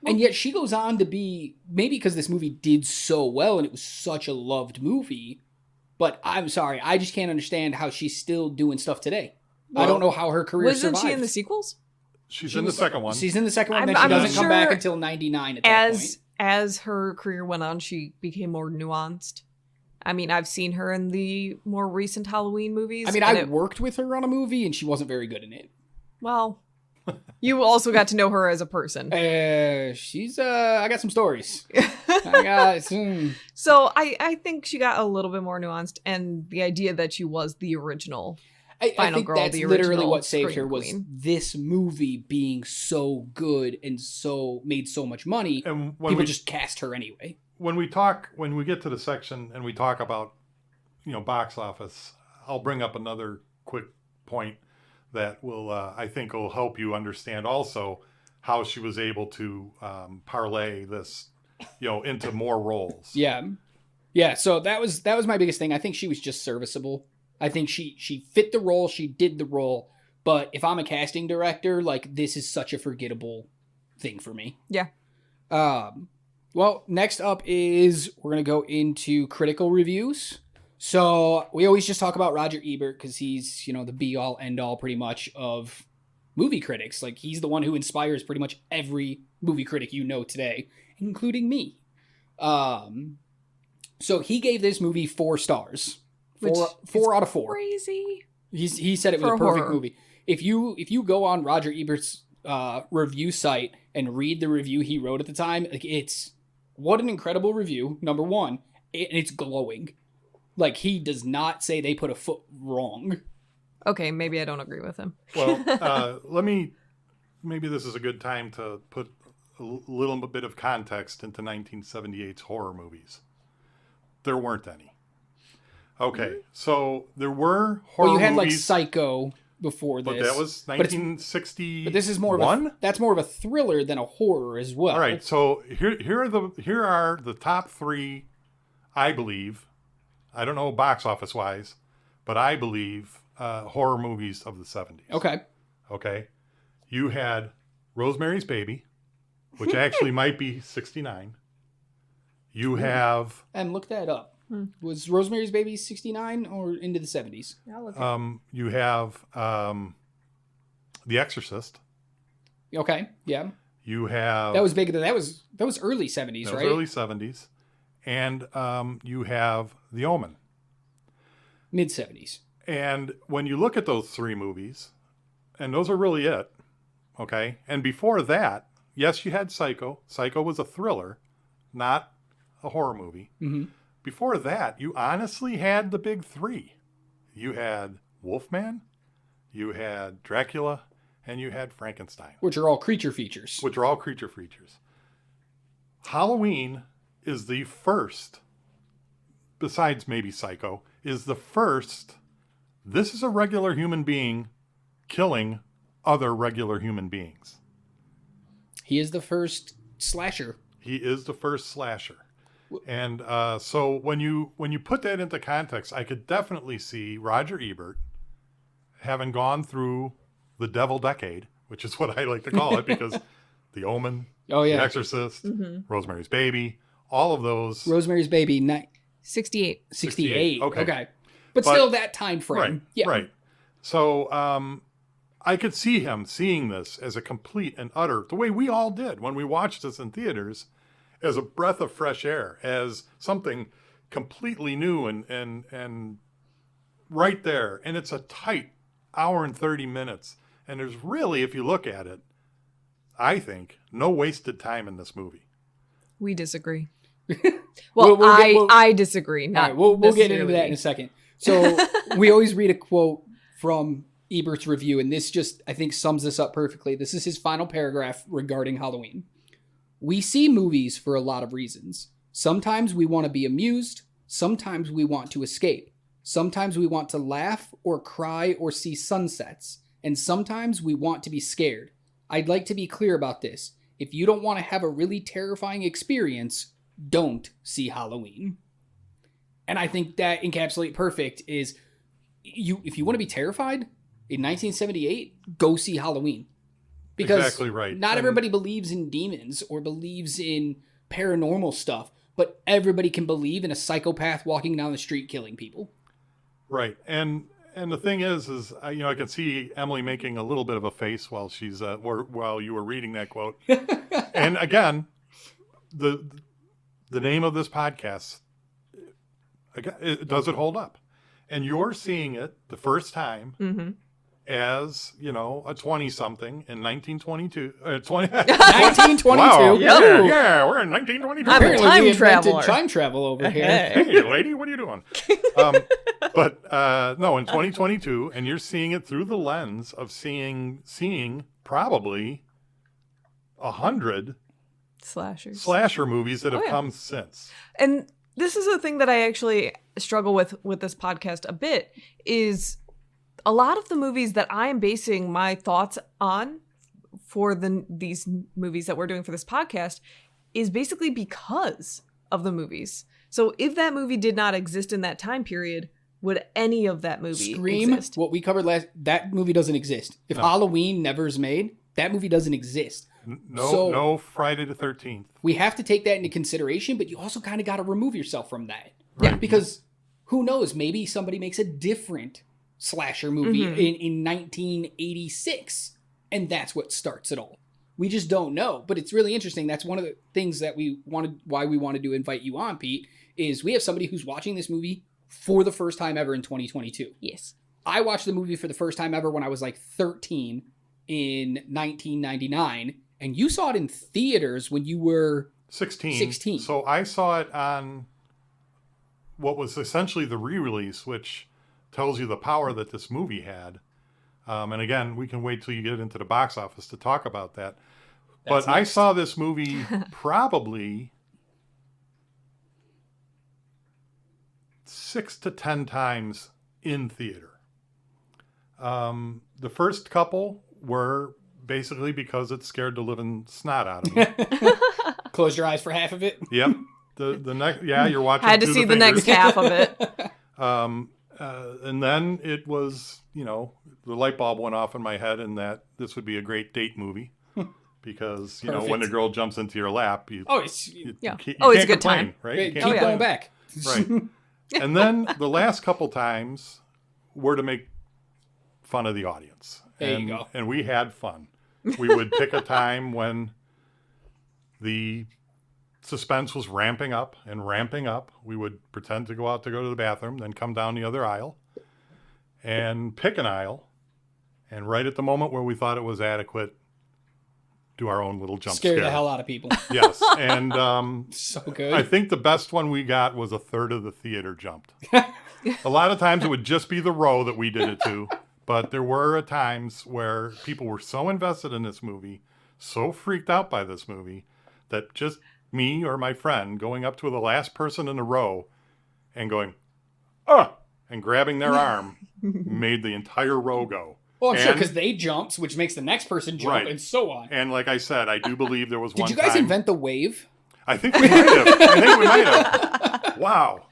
And yet she goes on to be, maybe because this movie did so well and it was such a loved movie, but I'm sorry, I just can't understand how she's still doing stuff today. Well, I don't know how her career wasn't survived. She in the sequels? She's in the second one. She's in the second one, then she doesn't come back until 99 at that point. As her career went on, she became more nuanced. I mean, I've seen her in the more recent Halloween movies. I mean, I worked with her on a movie and she wasn't very good in it. Well, you also got to know her as a person. I got some stories. So I think she got a little bit more nuanced, and the idea that she was the original. I Final think Girl, that's the literally original what saved Scream her was Queen. this movie being so good and so made so much money. And when People we just cast her anyway. when we get to the section and we talk about, box office, I'll bring up another quick point that will, I think, will help you understand also how she was able to parlay this, into more roles. Yeah. So that was my biggest thing. I think she was just serviceable. I think she fit the role. She did the role. But if I'm a casting director, like, this is such a forgettable thing for me. Yeah. Well, next up is we're going to go into critical reviews. So we always just talk about Roger Ebert because he's, the be-all, end-all pretty much of movie critics. Like, he's the one who inspires pretty much every movie critic today, including me. So he gave this movie 4 stars. Four out of 4. Crazy. He said it was For a perfect horror. movie. If you go on Roger Ebert's review site and read the review he wrote at the time, like, it's what an incredible review. Number one, and it's glowing. Like, he does not say they put a foot wrong. Okay, maybe I don't agree with him. Well, maybe this is a good time to put a little bit of context into 1978's horror movies. There weren't any. Okay, so there were horror Well, you had movies. like Psycho before this. But that was 1960. But this is more of a thriller than a horror as well. All right, so here are the top 3, I believe. I don't know box office wise, but I believe horror movies of the 70s. Okay. You had Rosemary's Baby, which actually might be 69. You have And look that up. Was Rosemary's Baby 69 or into the 70s? you have The Exorcist. Okay, yeah. You have That was big. That was early 70s, that was right? early 70s. And you have The Omen. Mid 70s. And when you look at those 3 movies, and those are really it, okay? And before that, yes, you had Psycho. Psycho was a thriller, not a horror movie. Mm-hmm. Before that, you honestly had the big 3. You had Wolfman, you had Dracula, and you had Frankenstein. Which are all creature features. Which are all creature features. Halloween is the first, besides maybe Psycho, is the first, this is a regular human being killing other regular human beings. He is the first slasher. He is the first slasher. And so when you put that into context, I could definitely see Roger Ebert having gone through the devil decade, which is what I like to call it, because The Omen, Oh, yeah. The Exorcist, Rosemary's Baby, all of those. Rosemary's Baby, 68. 68. Okay. But But- still that time frame. Right, Yeah. right. So I could see him seeing this as a complete and utter, the way we all did when we watched this in theaters, as a breath of fresh air, as something completely new and right there. And it's a tight hour and 30 minutes. And there's really, if you look at it, I think, no wasted time in this movie. We disagree. We'll I disagree. All Not right, we'll get into that in necessarily. a second. So we always read a quote from Ebert's review, and this just, I think, sums this up perfectly. This is his final paragraph regarding Halloween. We see movies for a lot of reasons. Sometimes we want to be amused. Sometimes we want to escape. Sometimes we want to laugh or cry or see sunsets. And sometimes we want to be scared. I'd like to be clear about this. If you don't want to have a really terrifying experience, don't see Halloween. And I think that encapsulate perfect is if you want to be terrified in 1978, go see Halloween. Because Exactly right. not And- everybody believes in demons or believes in paranormal stuff, but everybody can believe in a psychopath walking down the street killing people. Right. And the thing is I can see Emily making a little bit of a face while she's while you were reading that quote. And again, the name of this podcast, does it hold up? And you're seeing it the first time as, a 20-something in 1922. 1922. Wow. Yep. Yeah, we're in 1922. I'm a Apparently time we invented traveler. time travel over here. Hey, lady, what are you doing? But no, in 2022, and you're seeing it through the lens of seeing probably 100 slasher movies that have come since. And this is a thing that I actually struggle with this podcast a bit, is a lot of the movies that I am basing my thoughts on for these movies that we're doing for this podcast is basically because of the movies. So if that movie did not exist in that time period, would any of that movie Scream, exist? what we covered last, that movie doesn't exist. If Halloween never is made, that movie doesn't exist. No Friday the 13th. We have to take that into consideration, but you also kind of got to remove yourself from that. Right. Because who knows, maybe somebody makes a different slasher movie in 1986, and that's what starts it all. We just don't know, but it's really interesting. That's one of the things that why we wanted to invite you on, Pete, is we have somebody who's watching this movie for the first time ever in 2022. Yes. I watched the movie for the first time ever when I was like 13 in 1999, and you saw it in theaters when you were 16. So I saw it on what was essentially the re-release, which tells you the power that this movie had. And again, we can wait till you get into the box office to talk about that. But I saw this movie probably 6 to 10 times in theater. The first couple were basically because it scared the living snot out of me. Close your eyes for half of it. Yep. The next, you're watching. I had to see the next half of it. And then it was, the light bulb went off in my head, and that this would be a great date movie because when the girl jumps into your lap, you it's a can't good complain, time, right? Keep going back, right? And then the last couple times were to make fun of the audience. There you go. And we had fun. We would pick a time when the suspense was ramping up and ramping up. We would pretend to go to the bathroom, then come down the other aisle and pick an aisle. And right at the moment where we thought it was adequate, do our own little jump scare. Scare the hell out of people. Yes. And so good. I think the best one we got was a third of the theater jumped. A lot of times it would just be the row that we did it to. But there were times where people were so invested in this movie, so freaked out by this movie, that just me or my friend going up to the last person in the row and going, and grabbing their arm made the entire row go. Well, I'm sure because they jumped, which makes the next person jump, and so on. And like I said, I do believe there was one time. Did you guys invent the wave? I think we might have. Wow.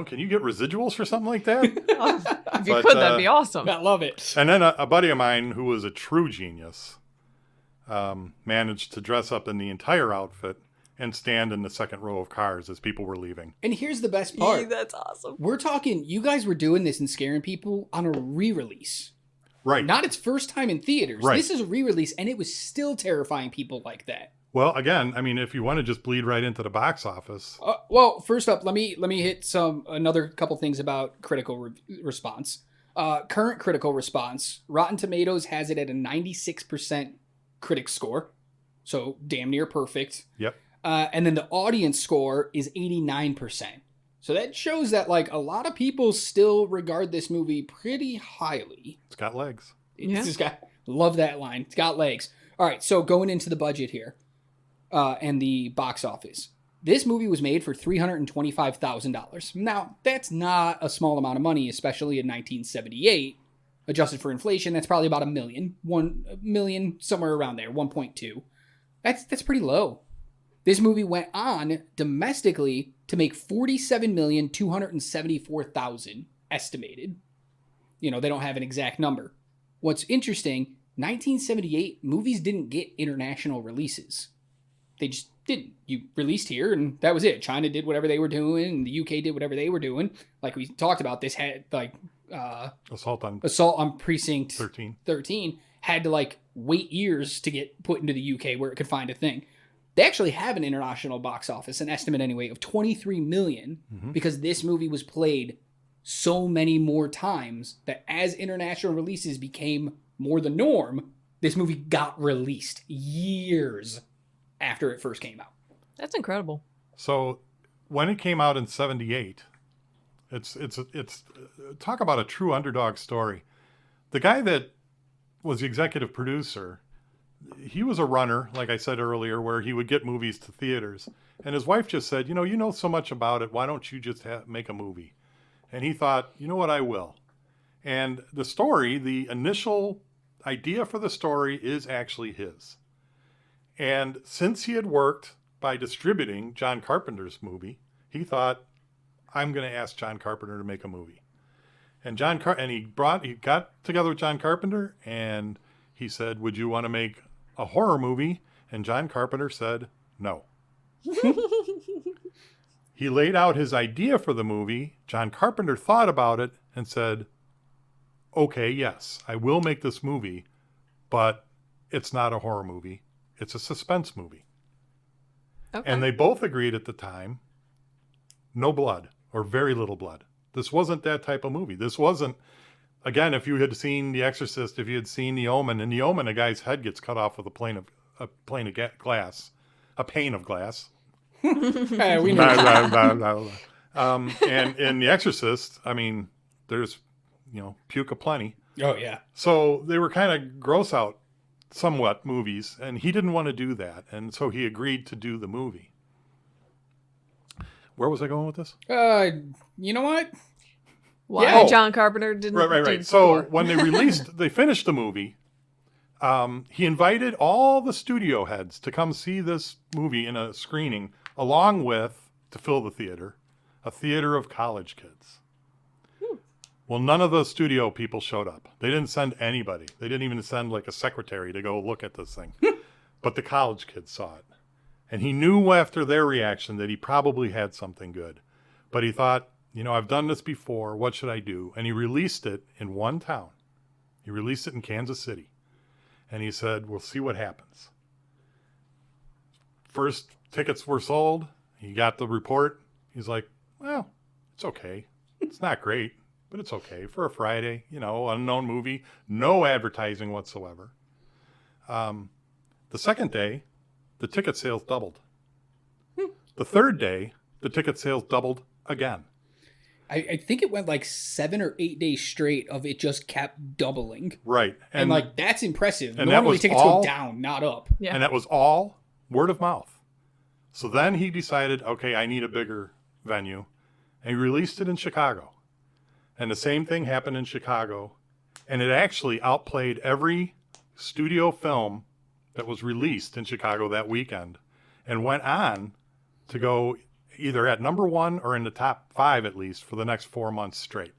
Can you get residuals for something like that? If you could, that'd be awesome. I love it. And then a buddy of mine who was a true genius managed to dress up in the entire outfit and stand in the second row of cars as people were leaving. And here's the best part. That's awesome. We're talking, you guys were doing this and scaring people on a re-release. Right. Not its first time in theaters. Right. This is a re-release, and it was still terrifying people like that. Well, again, I mean, if you want to just bleed right into the box office. Well, first up, let me hit another couple things about critical response. Current critical response, Rotten Tomatoes has it at a 96% critic score, so damn near perfect. Yep. And then the audience score is 89%. So that shows that a lot of people still regard this movie pretty highly. It's got legs. Love that line. It's got legs. All right, so going into the budget here. And the box office. This movie was made for $325,000. Now, that's not a small amount of money, especially in 1978. Adjusted for inflation, that's probably about $1 million. $1 million, somewhere around there, 1.2. That's pretty low. This movie went on domestically to make $47,274,000 estimated. They don't have an exact number. What's interesting, 1978, movies didn't get international releases. They just didn't. You released here, and that was it. China did whatever they were doing, and the UK did whatever they were doing. Like we talked about, this had Assault on Precinct 13 had to wait years to get put into the UK where it could find a thing. They actually have an international box office, an estimate anyway, of 23 million because this movie was played so many more times that as international releases became more the norm, this movie got released years after it first came out. That's incredible. So when it came out in 78, It's talk about a true underdog story. The guy that was the executive producer, he was a runner, like I said earlier, where he would get movies to theaters. And his wife just said, you know so much about it. Why don't you just make a movie? And he thought, you know what, I will. And the story, the initial idea for the story is actually his. And since he had worked by distributing John Carpenter's movie, he thought, I'm going to ask John Carpenter to make a movie. And he got together with John Carpenter and he said, would you want to make a horror movie? And John Carpenter said, no. He laid out his idea for the movie. John Carpenter thought about it and said, okay, yes, I will make this movie, but it's not a horror movie. It's a suspense movie. Okay. And they both agreed at the time, no blood or very little blood. This wasn't that type of movie. This wasn't, again, if you had seen The Exorcist, if you had seen The Omen, in The Omen, a guy's head gets cut off with a pane of glass. We know. And in The Exorcist, I mean, there's, puke aplenty. Oh, yeah. So they were kind of gross out somewhat movies, and he didn't want to do that. And so he agreed to do the movie. Where was I going with this? You know what? Why John Carpenter didn't. Right. So when they finished the movie, he invited all the studio heads to come see this movie in a screening, along with, to fill the theater, a theater of college kids. Well, none of the studio people showed up. They didn't send anybody. They didn't even send like a secretary to go look at this thing. But the college kids saw it. And he knew after their reaction that he probably had something good. But he thought, I've done this before. What should I do? And he released it in one town. He released it in Kansas City. And he said, we'll see what happens. First tickets were sold. He got the report. He's like, well, it's okay. It's not great, but it's okay for a Friday, unknown movie, no advertising whatsoever. The second day, the ticket sales doubled. The third day, the ticket sales doubled again. I think it went like 7 or 8 days straight of it just kept doubling. Right. And like, that's impressive. And normally tickets go down, not up. Yeah. And that was all word of mouth. So then he decided, okay, I need a bigger venue. And he released it in Chicago. And the same thing happened in Chicago. And it actually outplayed every studio film that was released in Chicago that weekend. And went on to go either at number 1 or in the top 5 at least for the next 4 months straight.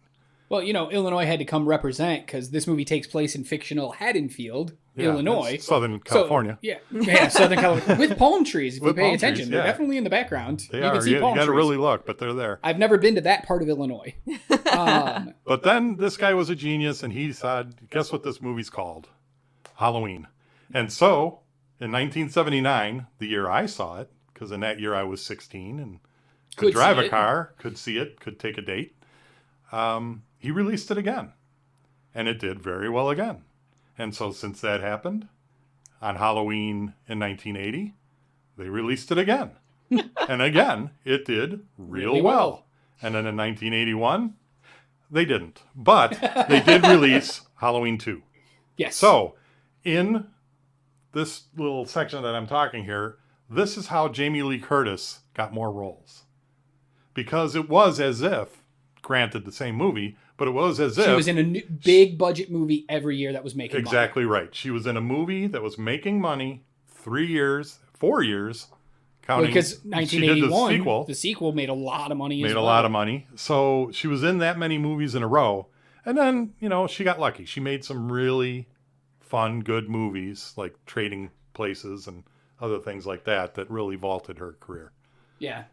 Well, Illinois had to come represent because this movie takes place in fictional Haddonfield, Illinois. Southern California. So, Southern California. With palm trees, if you pay attention. They're definitely in the background. They you are. can see palm you got to trees. really look, but they're there. I've never been to that part of Illinois. But then this guy was a genius, and he decided, guess what this movie's called? Halloween. And so, in 1979, the year I saw it, because in that year I was 16 and could drive a car, could see it, could take a date, he released it again. And it did very well again. And so since that happened, on Halloween in 1980, they released it again. And again, it did really well. And then in 1981, they didn't. But they did release Halloween 2. Yes. So, in this little section that I'm talking here, this is how Jamie Lee Curtis got more roles. Because it was as if, granted the same movie, but it was as if... She was in a big budget movie every year that was making money. Exactly right. She was in a movie that was making money 4 years, counting. Because 1981, the sequel made a lot of money a lot of money. So she was in that many movies in a row. And then, she got lucky. She made some really fun, good movies, like Trading Places and other things like that really vaulted her career. Yeah.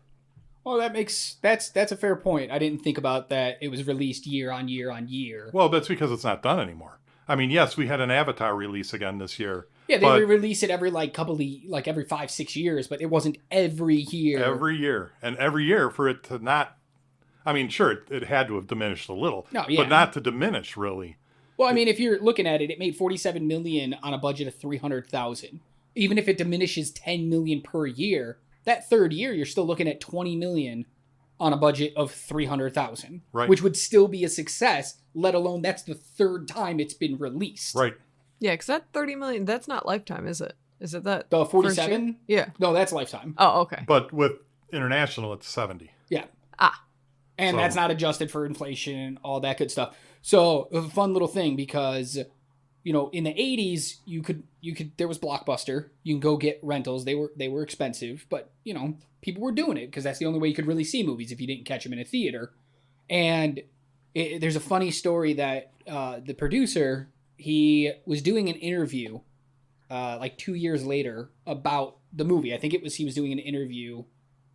Well, that's a fair point. I didn't think about that. It was released year on year on year. Well, that's because it's not done anymore. I mean, yes, we had an Avatar release again this year. Yeah, they release it every every 5-6 years, but it wasn't every year. Every year. And every year for it to not, I mean, sure, it had to have diminished a little, but not to diminish really. Well, I mean, if you're looking at it, it made $47 million on a budget of $300,000. Even if it diminishes $10 million per year, that third year, you're still looking at $20 million on a budget of $300,000, Right. which would still be a success, let alone that's the third time it's been released. Right. Yeah, because that 30 million, that's not Lifetime, is it? Is it that? The first year? 47? Yeah. No, that's Lifetime. Oh, okay. But with international, it's 70. Yeah. Ah. And So- that's not adjusted for inflation, all that good stuff. So a fun little thing because, you know, in the 80s, you could there was Blockbuster. You can go get rentals. They were expensive, but you know, people were doing it because that's the only way you could really see movies if you didn't catch them in a theater. And there's a funny story that the producer, he was doing an interview like 2 years later about the movie. I think he was doing an interview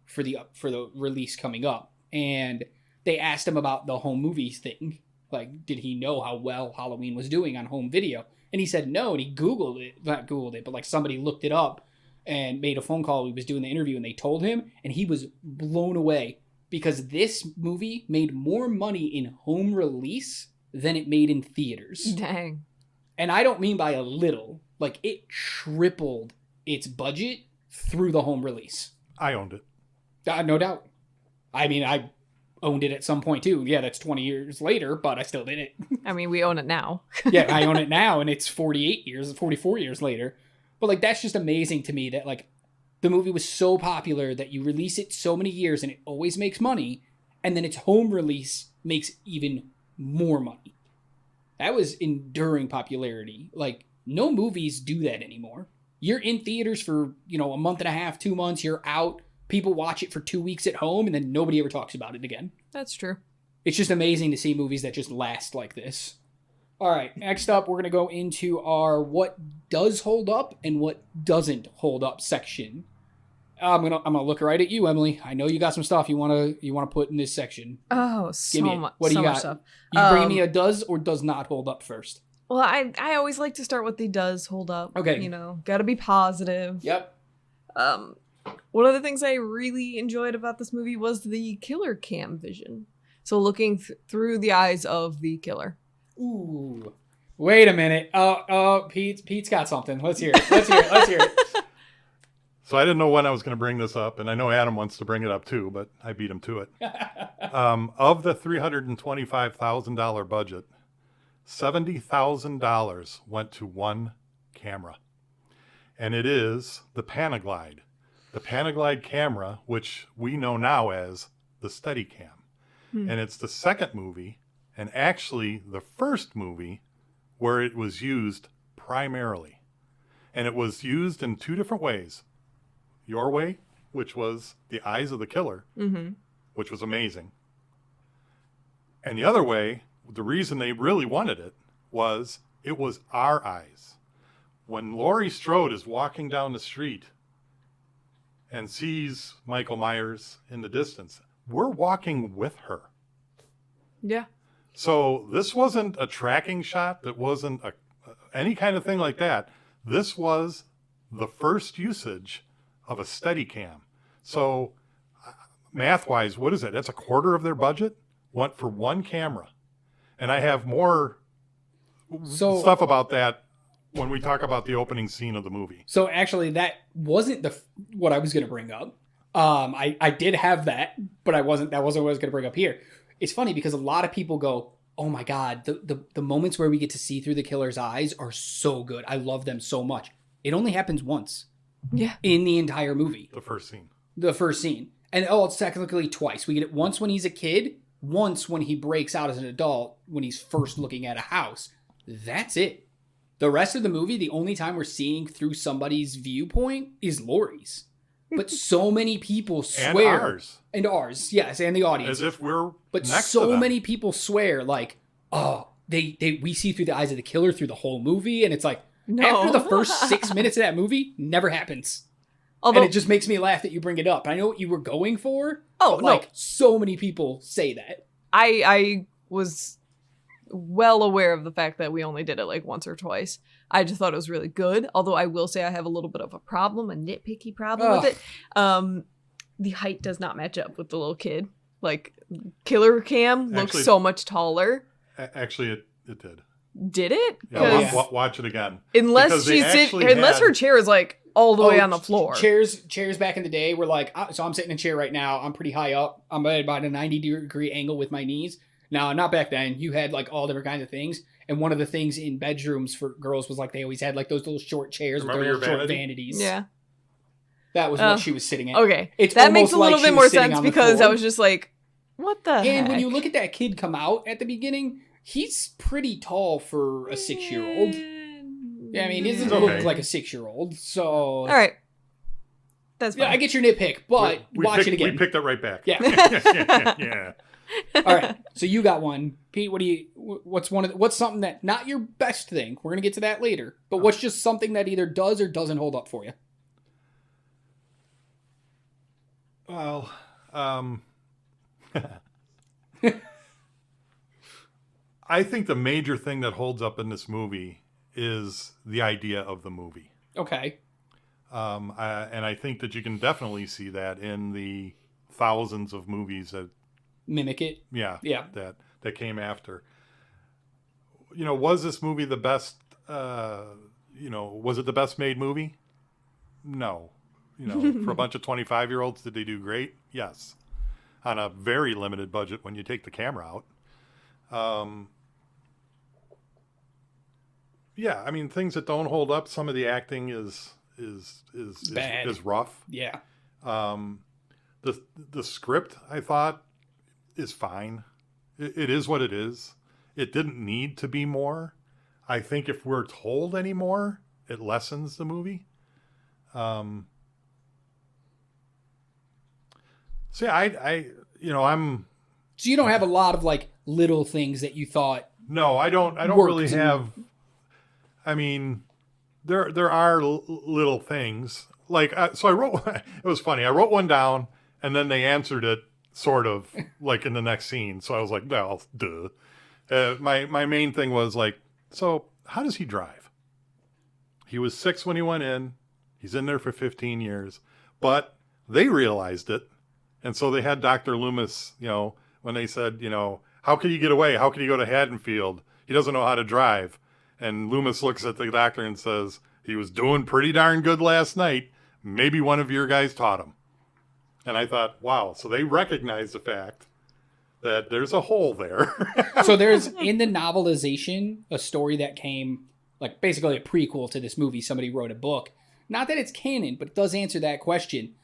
for the release coming up, and they asked him about the home movies thing. Like, did he know how well Halloween was doing on home video? And he said no, and he not Googled it, but like somebody looked it up and made a phone call. He was doing the interview, and they told him, and he was blown away because this movie made more money in home release than it made in theaters. Dang. And I don't mean by a little. Like, it tripled its budget through the home release. I owned it. No doubt. I mean, I owned it at some point too. Yeah, that's 20 years later, but I still did it. I mean, we own it now. Yeah, I own it now, and it's 44 years later. But, like, that's just amazing to me that, like, the movie was so popular that you release it so many years and it always makes money, and then its home release makes even more money. That was enduring popularity. Like, no movies do that anymore. You're in theaters for, you know, a month and a half, 2 months, you're out. People watch it for 2 weeks at home, and then nobody ever talks about it again. That's true. It's just amazing to see movies that just last like this. All right, next up, we're going to go into our what does hold up and what doesn't hold up section. I'm gonna look right at you, Emily. I know you got some stuff you wanna put in this section. Oh, so Give me it. much. What do so you much got? stuff. You bring me a does or does not hold up first. Well, I always like to start with the does hold up. Okay. You know, gotta be positive. Yep. One of the things I really enjoyed about this movie was the killer cam vision. So looking through the eyes of the killer. Ooh. Wait a minute. Pete's got something. Let's hear it. So I didn't know when I was going to bring this up, and I know Adam wants to bring it up too, but I beat him to it. Of the $325,000 budget, $70,000 went to one camera, and it is the Panaglide. The Panaglide camera, which we know now as the Steadicam. And it's the second movie, and actually the first movie, where it was used primarily. And it was used in two different ways. Your way, which was the eyes of the killer, which was amazing. And the other way, the reason they really wanted it was our eyes. When Laurie Strode is walking down the street and sees Michael Myers in the distance, we're walking with her. Yeah. So this wasn't a tracking shot. That wasn't any kind of thing like that. This was the first usage of a Steadicam. So math-wise, what is it? That's a quarter of their budget went for one camera. And I have more stuff about that when we talk about the opening scene of the movie. So actually, that wasn't what I was going to bring up. I did have that, but that wasn't what I was going to bring up here. It's funny because a lot of people go, oh my God, the moments where we get to see through the killer's eyes are so good. I love them so much. It only happens once. Yeah. In the entire movie. The first scene. And it's technically twice. We get it once when he's a kid, once when he breaks out as an adult, when he's first looking at a house. That's it. The rest of the movie, the only time we're seeing through somebody's viewpoint is Laurie's. But so many people swear. And ours. And ours, yes, and the audience. As if we're But next so to them. many people swear, like, oh, we see through the eyes of the killer through the whole movie, and it's like, No. after the first 6 minutes of that movie, never happens. Although, And it just makes me laugh that you bring it up. I know what you were going for. Oh, but, no. like, so many people say that. I was well aware of the fact that we only did it like once or twice. I just thought it was really good. Although I will say I have a little bit of a problem, a nitpicky problem with it. The height does not match up with the little kid. Like, Killer Cam looks Actually- so much taller. Actually, it did. Did it? Yeah, 'Cause watch it again. unless Because they she's actually unless had- her chair is like all the way on the floor. Chairs back in the day were like, so I'm sitting in a chair right now. I'm pretty high up. I'm at about a 90-degree angle with my knees. Now, not back then. You had like all different kinds of things. And one of the things in bedrooms for girls was like they always had like those little short chairs with their little short vanities. Yeah. That was what she was sitting at. Okay. It's that makes a like little bit more sense because I was just like, what the heck? And when you look at that kid come out at the beginning, he's pretty tall for a 6-year-old. Yeah, I mean, he doesn't look like a 6-year-old, so... All right. That's fine. Yeah, I get your nitpick, but watch it again. We picked it right back. Yeah. Yeah. All right, so you got one. Pete, what's something that, not your best thing, we're going to get to that later, but what's just something that either does or doesn't hold up for you? Well, I think the major thing that holds up in this movie is the idea of the movie. Okay. And I think that you can definitely see that in the thousands of movies that mimic it. Yeah. Yeah. That came after. Was this movie the best? Was it the best made movie? No. For a bunch of 25-year-olds, did they do great? Yes. On a very limited budget when you take the camera out. Yeah, I mean, things that don't hold up. Some of the acting is bad. Is rough. Yeah. The script, I thought, is fine. It is what it is. It didn't need to be more. I think if we're told any more, it lessens the movie. So yeah, I'm. So you don't have a lot of like little things that you thought. No, I don't really have. I mean, there are little things like so. I wrote. It was funny. I wrote one down, and then they answered it sort of like in the next scene. So I was like, well, duh. My main thing was like, so how does he drive? He was 6 when he went in. He's in there for 15 years, but they realized it. And so they had Dr. Loomis, when they said, how could he get away? How could he go to Haddonfield? He doesn't know how to drive. And Loomis looks at the doctor and says, he was doing pretty darn good last night. Maybe one of your guys taught him. And I thought, wow. So they recognize the fact that there's a hole there. So there's, in the novelization, a story that came, like basically a prequel to this movie. Somebody wrote a book. Not that it's canon, but it does answer that question.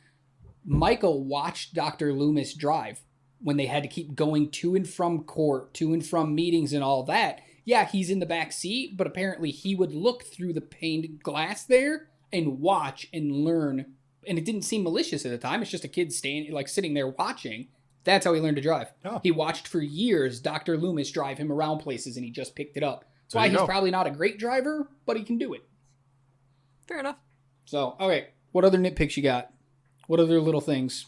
Michael watched Dr. Loomis drive when they had to keep going to and from court, to and from meetings and all that. Yeah, he's in the back seat, but apparently he would look through the painted glass there and watch and learn. And it didn't seem malicious at the time. It's just a kid sitting there watching. That's how he learned to drive. Oh. He watched for years Dr. Loomis drive him around places, and he just picked it up. That's why he's probably not a great driver, but he can do it. Fair enough. So, okay, what other nitpicks you got? What other little things?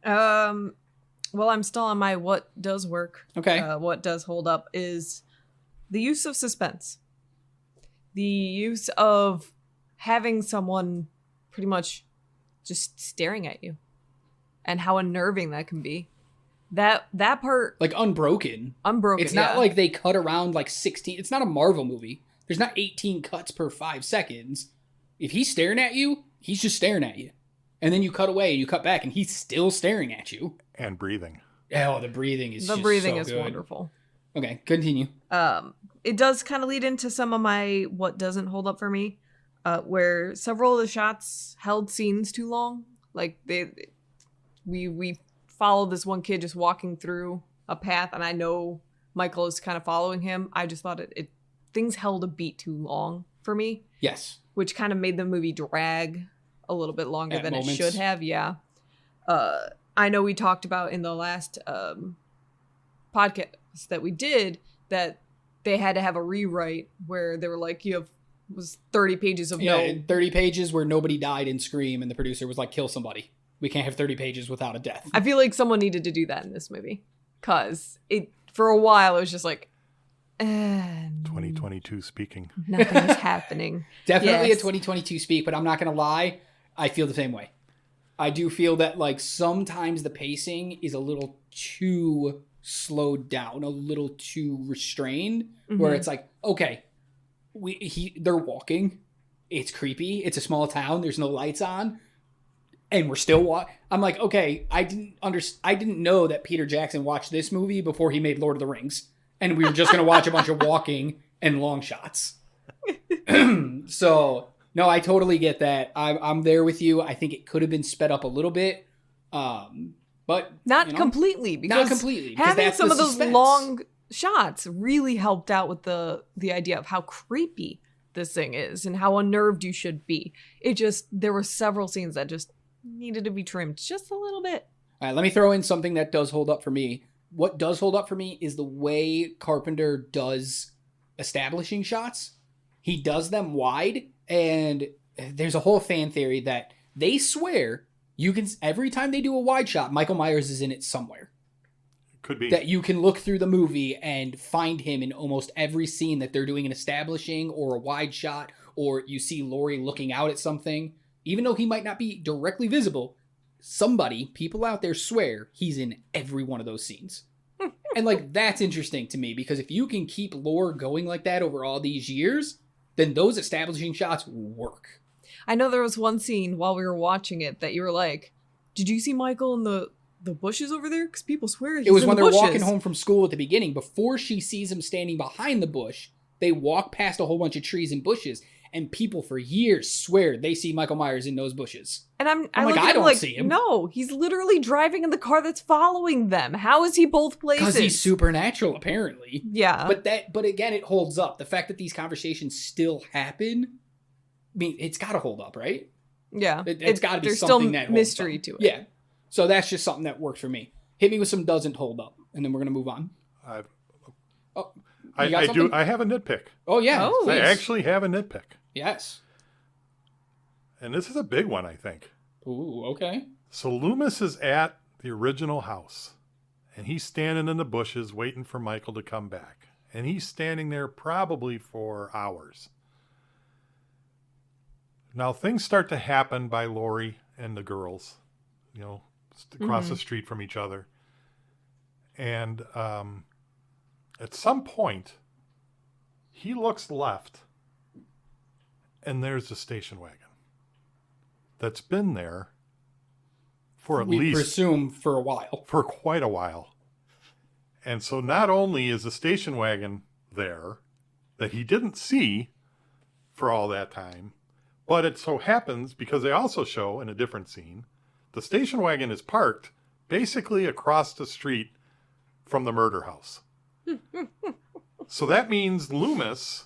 Well, I'm still on my what does work. Okay. What does hold up is the use of suspense. The use of having someone pretty much just staring at you. And how unnerving that can be. That part... Like unbroken. Unbroken, It's not like they cut around like 16... It's not a Marvel movie. There's not 18 cuts per 5 seconds. If he's staring at you, he's just staring at you. And then you cut away and you cut back and he's still staring at you. And breathing. Oh, the breathing is wonderful. Okay, continue. It does kind of lead into some of my what doesn't hold up for me. Where several of the shots held scenes too long. Like we followed this one kid just walking through a path, and I know Michael is kind of following him. I just thought things held a beat too long for me. Yes. Which kind of made the movie drag a little bit longer than it should have. Yeah. I know we talked about in the last podcast that we did that they had to have a rewrite where they were like, was 30 pages of 30 pages where nobody died in Scream, and the producer was like, kill somebody. We can't have 30 pages without a death. I feel like someone needed to do that in this movie. Because for a while, it was just like... 2022 speaking. Nothing is happening. Definitely a 2022 speak, but I'm not going to lie. I feel the same way. I do feel that like sometimes the pacing is a little too slowed down, a little too restrained, where it's like, okay, they're walking. it's creepy. It's a small town. There's no lights on. And we're still I'm like, okay, I didn't know that Peter Jackson watched this movie before he made Lord of the Rings. And we were just going to watch a bunch of walking and long shots. So, no, I totally get that. I'm there with you. I think it could have been sped up a little bit. But not completely, because having some of those suspense. Long shots really helped out with the idea of how creepy this thing is and how unnerved you should be. There were several scenes that just needed to be trimmed just a little bit. All right, let me throw in something that does hold up for me. What does hold up for me is the way Carpenter does establishing shots. He does them wide, and there's a whole fan theory that they swear you can, every time they do a wide shot, Michael Myers is in it somewhere. Could be. That you can look through the movie and find him in almost every scene that they're doing an establishing or a wide shot, or you see Laurie looking out at something. Even though he might not be directly visible, people out there swear he's in every one of those scenes. And like, that's interesting to me, because if you can keep lore going like that over all these years, then those establishing shots work. I know there was one scene while we were watching it that you were like, did you see Michael in the bushes over there? Because people swear he's in the bushes. It was when they're walking home from school at the beginning. Before she sees him standing behind the bush, they walk past a whole bunch of trees and bushes. And people for years swear they see Michael Myers in those bushes. And I'm like, I don't see him. No, he's literally driving in the car that's following them. How is he both places? Because he's supernatural, apparently. Yeah. But again, it holds up. The fact that these conversations still happen, I mean, it's got to hold up, right? Yeah. It's got to be something that holds mystery up. to it. Yeah. So that's just something that worked for me. Hit me with some doesn't hold up, and then we're going to move on. I do. I have a nitpick. Oh, yeah. Oh, I actually have a nitpick. Yes. And this is a big one, I think. Ooh, okay. So Loomis is at the original house, and he's standing in the bushes waiting for Michael to come back. And he's standing there probably for hours. Now things start to happen by Laurie and the girls, across the street from each other. And at some point, he looks left, and there's a station wagon that's been there for we presume for a while. For quite a while. And so not only is the station wagon there that he didn't see for all that time, but it so happens, because they also show in a different scene, the station wagon is parked basically across the street from the murder house. So that means Loomis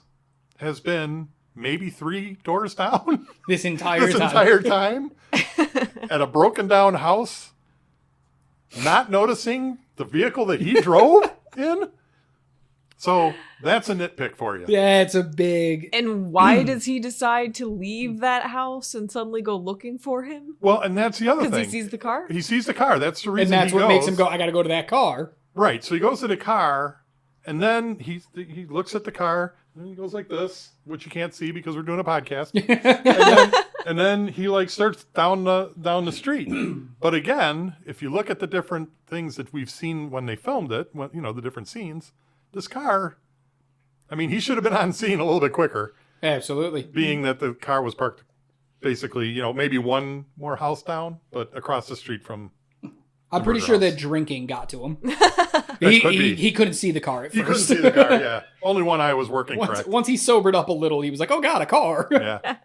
has been maybe 3 doors down this entire time at a broken down house, not noticing the vehicle that he drove in. So that's a nitpick for you. Yeah, it's a big... And why does he decide to leave that house and suddenly go looking for him? Well, and that's the other thing. Because he sees the car? He sees the car. That's the reason he goes. And that's what makes him go, I got to go to that car. Right. So he goes to the car, and then he looks at the car, and he goes like this, which you can't see because we're doing a podcast. and then he starts down the street. But again, if you look at the different things that we've seen when they filmed it, the different scenes, this car, I mean, he should have been on scene a little bit quicker. Absolutely. Being that the car was parked basically, maybe one more house down, but across the street from... I'm pretty sure that drinking got to him. He couldn't see the car at first. He couldn't see the car, yeah. Only one eye was working correct. Once he sobered up a little, he was like, oh God, a car. Yeah.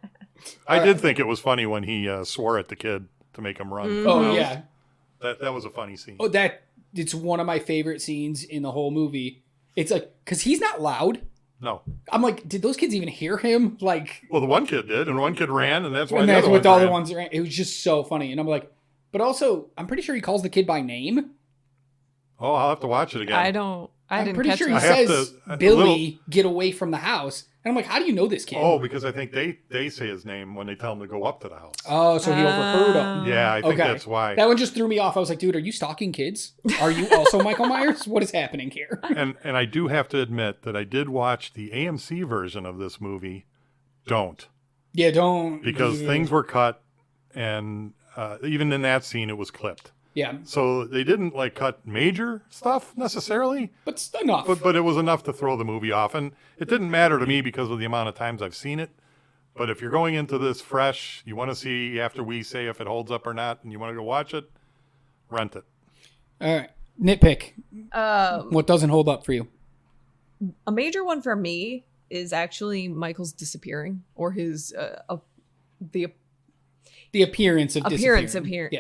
I did think it was funny when he swore at the kid to make him run. Mm-hmm. Oh, yeah. That was a funny scene. Oh, it's one of my favorite scenes in the whole movie. It's like, because he's not loud. No. I'm like, did those kids even hear him? Like, well, the one kid did, and one kid ran, and that's why the other ones ran. It was just so funny. And I'm like, but also, I'm pretty sure he calls the kid by name. Oh, I'll have to watch it again. I'm pretty sure he says, Billy, get away from the house. And I'm like, how do you know this kid? Oh, because I think they say his name when they tell him to go up to the house. Oh, so he overheard him. Yeah, I think that's why. That one just threw me off. I was like, dude, are you stalking kids? Are you also Michael Myers? What is happening here? And I do have to admit that I did watch the AMC version of this movie. Don't. Yeah, don't. Because things were cut, and even in that scene, it was clipped. Yeah. So they didn't cut major stuff necessarily. But enough. But it was enough to throw the movie off. And it didn't matter to me because of the amount of times I've seen it. But if you're going into this fresh, you want to see after we say if it holds up or not, and you want to go watch it, rent it. All right. Nitpick. Um, What doesn't hold up for you? A major one for me is actually Michael's disappearing, or his the The appearance of disappearing.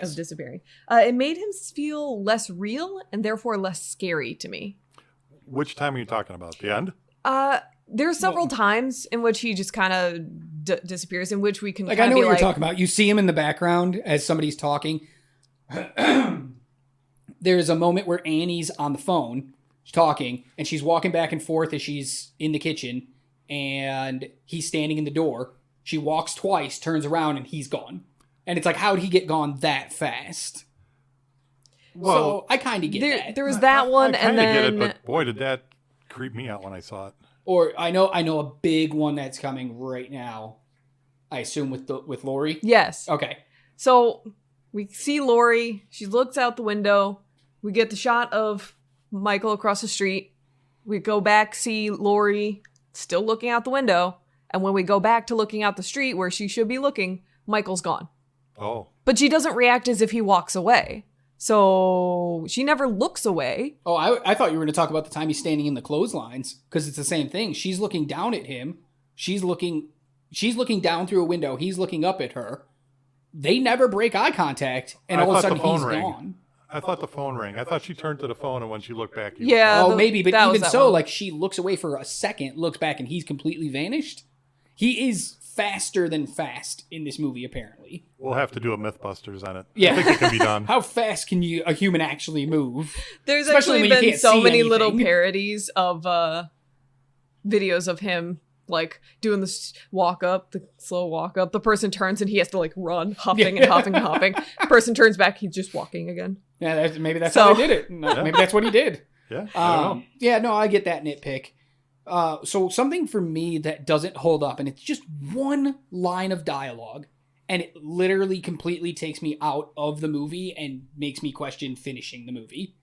of disappearing. It made him feel less real and therefore less scary to me. Which time are you talking about? The end? There's several times in which he just kind of disappears, in which we can Like, kind I know of what be you're like, talking about. You see him in the background as somebody's talking. There's a moment where Annie's on the phone talking, and she's walking back and forth as she's in the kitchen, and he's standing in the door. She walks twice, turns around, and he's gone. And it's like, how'd he get gone that fast? Well, so I kind of get that. There was that one, I and kinda then get it, but boy, did that creep me out when I saw it. Or I know a big one that's coming right now. I assume with Laurie. yes. Okay. So we see Laurie. She looks out the window. We get the shot of Michael across the street. We go back, see Laurie still looking out the window. And when we go back to looking out the street where she should be looking, Michael's gone. Oh. But she doesn't react as if he walks away. So she never looks away. Oh, I thought you were going to talk about the time he's standing in the clotheslines, because it's the same thing. She's looking down at him. She's looking down through a window. He's looking up at her. They never break eye contact, and I all of a thought sudden the phone he's rang. gone. I thought the phone rang. I thought she turned to the phone, and when she looked back, he was Yeah. Oh, maybe, but that was even that so, one. like, she looks away for a second, looks back, and he's completely vanished. He is faster than fast in this movie, apparently. We'll have to do a Mythbusters on it. Yeah. I think it can be done. How fast can a human actually move? There's Especially actually when you been can't so see many little anything. parodies of videos of him like doing this walk up, the slow walk up. The person turns and he has to like run, huffing and huffing and huffing. Person turns back, he's just walking again. Yeah, maybe that's So- how they did it. No, maybe that's what he did. Yeah, I don't know. Yeah, no, I get that nitpick. So something for me that doesn't hold up, and it's just one line of dialogue, and it literally completely takes me out of the movie and makes me question finishing the movie.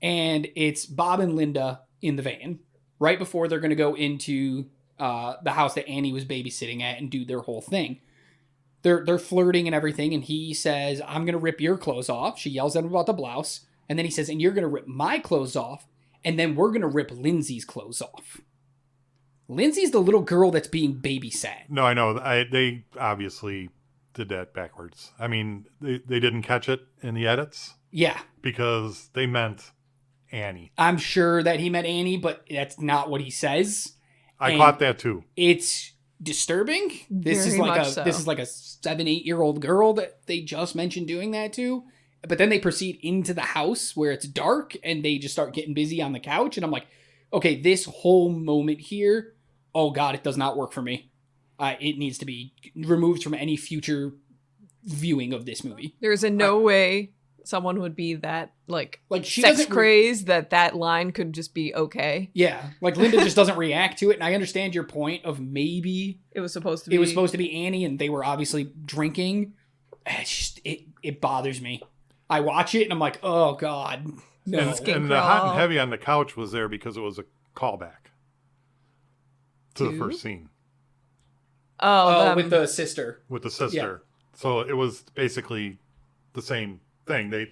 And it's Bob and Linda in the van right before they're going to go into the house that Annie was babysitting at and do their whole thing. They're flirting and everything, and he says, "I'm going to rip your clothes off." She yells at him about the blouse, and then he says, "And you're going to rip my clothes off, and then we're going to rip Lindsay's clothes off." Lindsay's the little girl that's being babysat. No, I know. They obviously did that backwards. I mean, they didn't catch it in the edits Yeah, because they meant Annie. I'm sure that he meant Annie, but that's not what he says. I And caught that too. It's disturbing. This Very much so. is like a 7-8-year-old girl that they just mentioned doing that to. But then they proceed into the house where it's dark and they just start getting busy on the couch. And I'm like, okay, this whole moment here, oh God, it does not work for me. It needs to be removed from any future viewing of this movie. There's in no way someone would be that like She sex doesn't crazed that line could just be okay. Yeah, like Linda just doesn't react to it. And I understand your point of maybe It was supposed to be. it was supposed to be Annie and they were obviously drinking. It's just, it bothers me. I watch it and I'm like, oh God, no. And the hot and heavy on the couch was there because it was a callback to the first scene With the sister. with the sister. So it was basically the same thing. They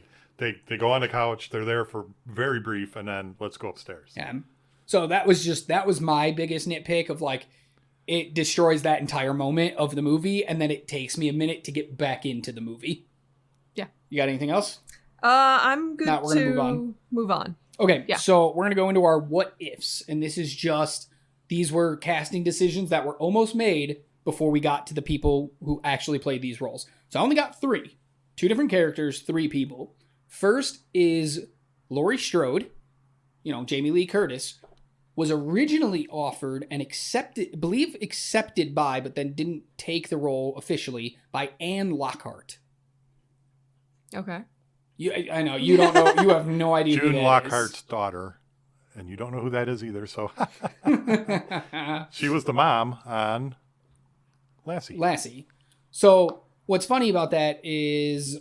go on the couch, they're there for very brief, and then let's go upstairs. Yeah. So that was my biggest nitpick of like, it destroys that entire moment of the movie, and then it takes me a minute to get back into the movie. Yeah. You got anything else? I'm good No, we're gonna to move on. Okay, Yeah. so we're going to go into our what ifs, and this is just, these were casting decisions that were almost made before we got to the people who actually played these roles. So I only got 3. 2 different characters, 3 people. First is Laurie Strode, Jamie Lee Curtis, was originally offered and accepted by, but then didn't take the role officially, by Anne Lockhart. Okay. I know, you don't know, you have no idea who June that Lockhart's daughter, and you don't know who that is either. So is. she was the mom on Lassie. So what's funny about that is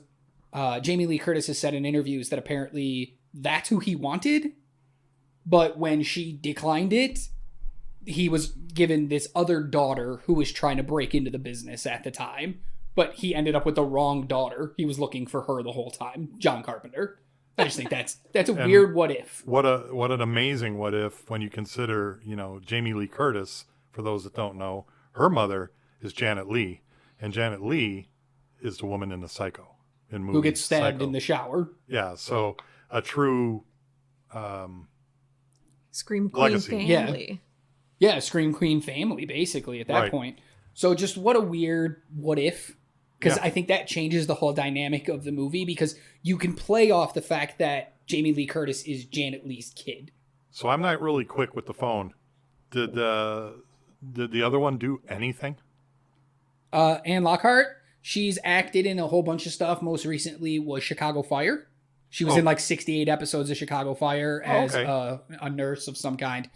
Jamie Lee Curtis has said in interviews that apparently that's who he wanted, but when she declined it, he was given this other daughter who was trying to break into the business at the time, but he ended up with the wrong daughter. He was looking for her the whole time, John Carpenter. I just think that's a weird what if. What an amazing what if when you consider, Jamie Lee Curtis, for those that don't know, her mother is Janet Leigh, and Janet Leigh is the woman in the Psycho in movie Who gets stabbed Psycho. in the shower. Yeah, so a true Scream Queen legacy. family. Yeah, Scream Queen family, basically, at that Right. point. So just what a weird what if. Because Yeah. I think that changes the whole dynamic of the movie, because you can play off the fact that Jamie Lee Curtis is Janet Leigh's kid. So I'm not really quick with the phone. Did the other one do anything? Anne Lockhart, she's acted in a whole bunch of stuff. Most recently was Chicago Fire. She was in like 68 episodes of Chicago Fire as a nurse of some kind.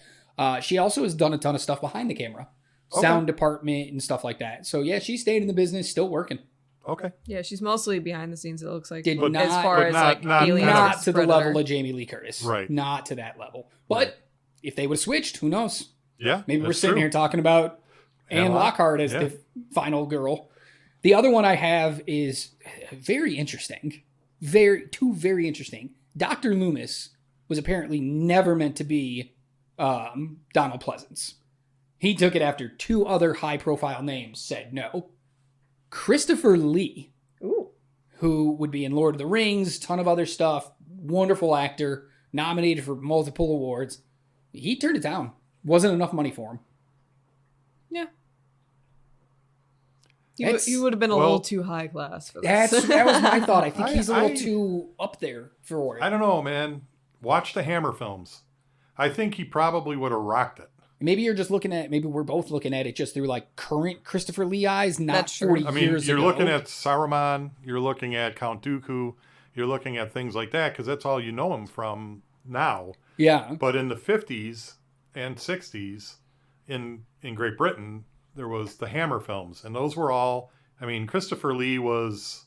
She also has done a ton of stuff behind the camera. Sound department and stuff like that. So yeah, she stayed in the business, still working. Okay. Yeah, she's mostly behind the scenes, it looks like. Did as not- far but as not- like not- aliens Not versus to the Predator. level of Jamie Lee Curtis. Right. Not to that level. But if they would have switched, who knows? Yeah. Maybe we're that's sitting true. here talking about Anne Lockhart as the final girl. The other one I have is very interesting. Two very interesting. Dr. Loomis was apparently never meant to be Donald Pleasance. He took it after two other high-profile names said no. Christopher Lee, who would be in Lord of the Rings, ton of other stuff, wonderful actor, nominated for multiple awards. He turned it down. Wasn't enough money for him. Yeah. That's- You would have been a little too high class for this. That was my thought. I think he's a little I- too up there for it. I don't know, man. Watch the Hammer films. I think he probably would have rocked it. Maybe you're just looking at, maybe we're both looking at it just through like current Christopher Lee eyes, not That's true. 40 I mean, years you're ago. looking at Saruman, you're looking at Count Dooku, you're looking at things like that because that's all you know him from now. Yeah. But in the 50s and 60s in Great Britain, there was the Hammer films, and those were all, I mean, Christopher Lee was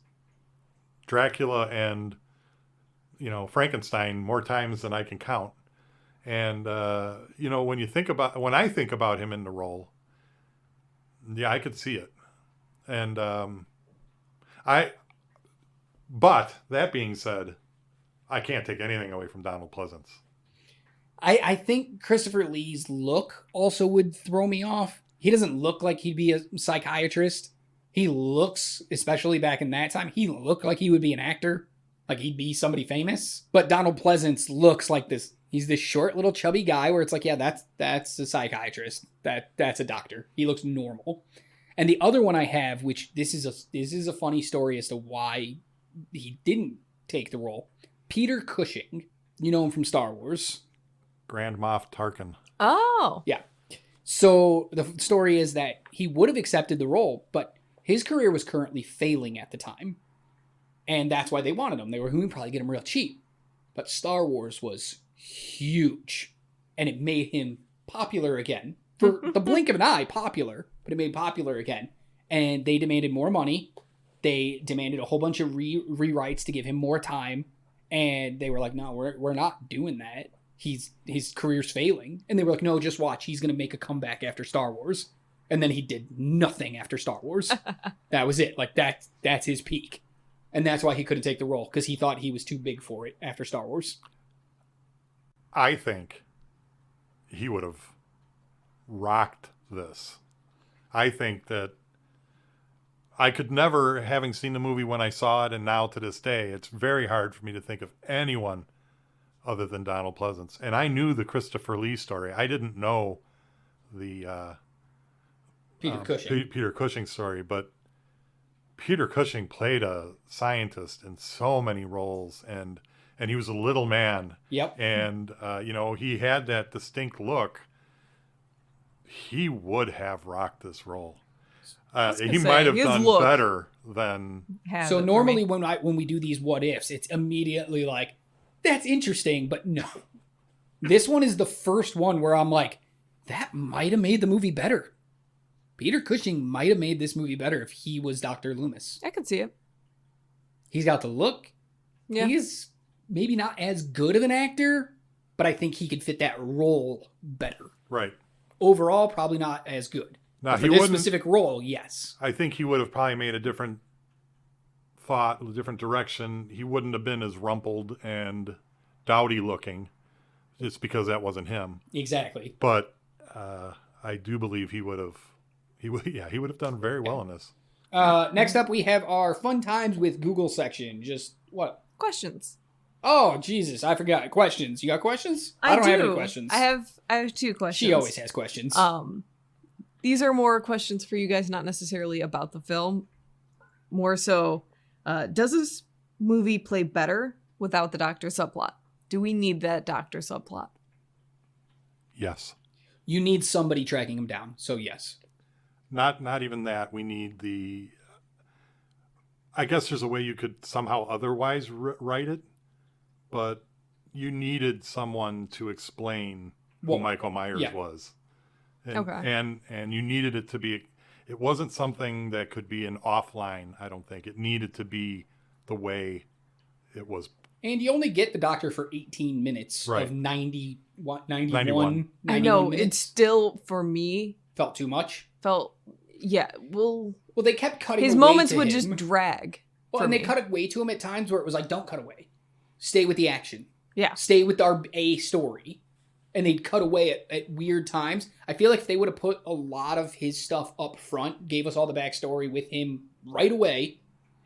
Dracula and, Frankenstein more times than I can count. And, when I think about him in the role, yeah, I could see it. And, but that being said, I can't take anything away from Donald Pleasance. I think Christopher Lee's look also would throw me off. He doesn't look like he'd be a psychiatrist. He looks, especially back in that time, he looked like he would be an actor. Like he'd be somebody famous. But Donald Pleasance looks like this. He's this short little chubby guy where it's like, yeah, that's a psychiatrist. That's a doctor. He looks normal. And the other one I have, which this is a funny story as to why he didn't take the role. Peter Cushing. You know him from Star Wars. Grand Moff Tarkin. Oh. Yeah. So the story is that he would have accepted the role, but his career was currently failing at the time. And that's why they wanted him. They were going to probably get him real cheap. But Star Wars was huge. And it made him popular again. For the blink of an eye, popular. But it made popular again. And they demanded more money. They demanded a whole bunch of rewrites to give him more time. And they were like, no, we're not doing that. His career's failing. And they were like, no, just watch. He's going to make a comeback after Star Wars. And then he did nothing after Star Wars. That was it. Like, that's his peak. And that's why he couldn't take the role, because he thought he was too big for it after Star Wars. I think he would have rocked this. I think that I could never, having seen the movie when I saw it and now to this day, it's very hard for me to think of anyone other than Donald Pleasance. And I knew the Christopher Lee story. I didn't know the Peter Cushing story, but Peter Cushing played a scientist in so many roles, and he was a little man. Yep. And, he had that distinct look. He would have rocked this role. He might have done better than... So normally when we do these what ifs, it's immediately like, that's interesting, but no. This one is the first one where I'm like, that might have made the movie better. Peter Cushing might have made this movie better if he was Dr. Loomis. I can see it. He's got the look. Yeah. He's maybe not as good of an actor, but I think he could fit that role better. Right. Overall, probably not as good. Now, But he for this wouldn't- specific role, yes. I think he would have probably made a different thought, a different direction. He wouldn't have been as rumpled and dowdy looking, just because that wasn't him. Exactly. But I do believe he would have done very well in this. Next up, we have our fun times with Google section. Just what? Questions. Oh, Jesus, I forgot. Questions. You got questions? I don't do. have any questions. I have 2 questions. She always has questions. These are more questions for you guys, not necessarily about the film. More so, does this movie play better without the doctor subplot? Do we need that doctor subplot? Yes. You need somebody tracking him down, so yes. Not even that. We need the... I guess there's a way you could somehow otherwise write it, but you needed someone to explain who Well, Michael Myers yeah. was. And, Okay. And you needed it to be... It wasn't something that could be an offline, I don't think. It needed to be the way it was. And you only get the doctor for 18 minutes Right. of 91 I know, minutes. it's still, for me, Felt too much. felt... Yeah, well, Well, they kept cutting his away moments to would him. just drag. Well, for and they me. cut away to him at times where it was like, don't cut away. Stay with the action. Yeah. Stay with our A story. And they'd cut away at weird times. I feel like if they would have put a lot of his stuff up front, gave us all the backstory with him right away,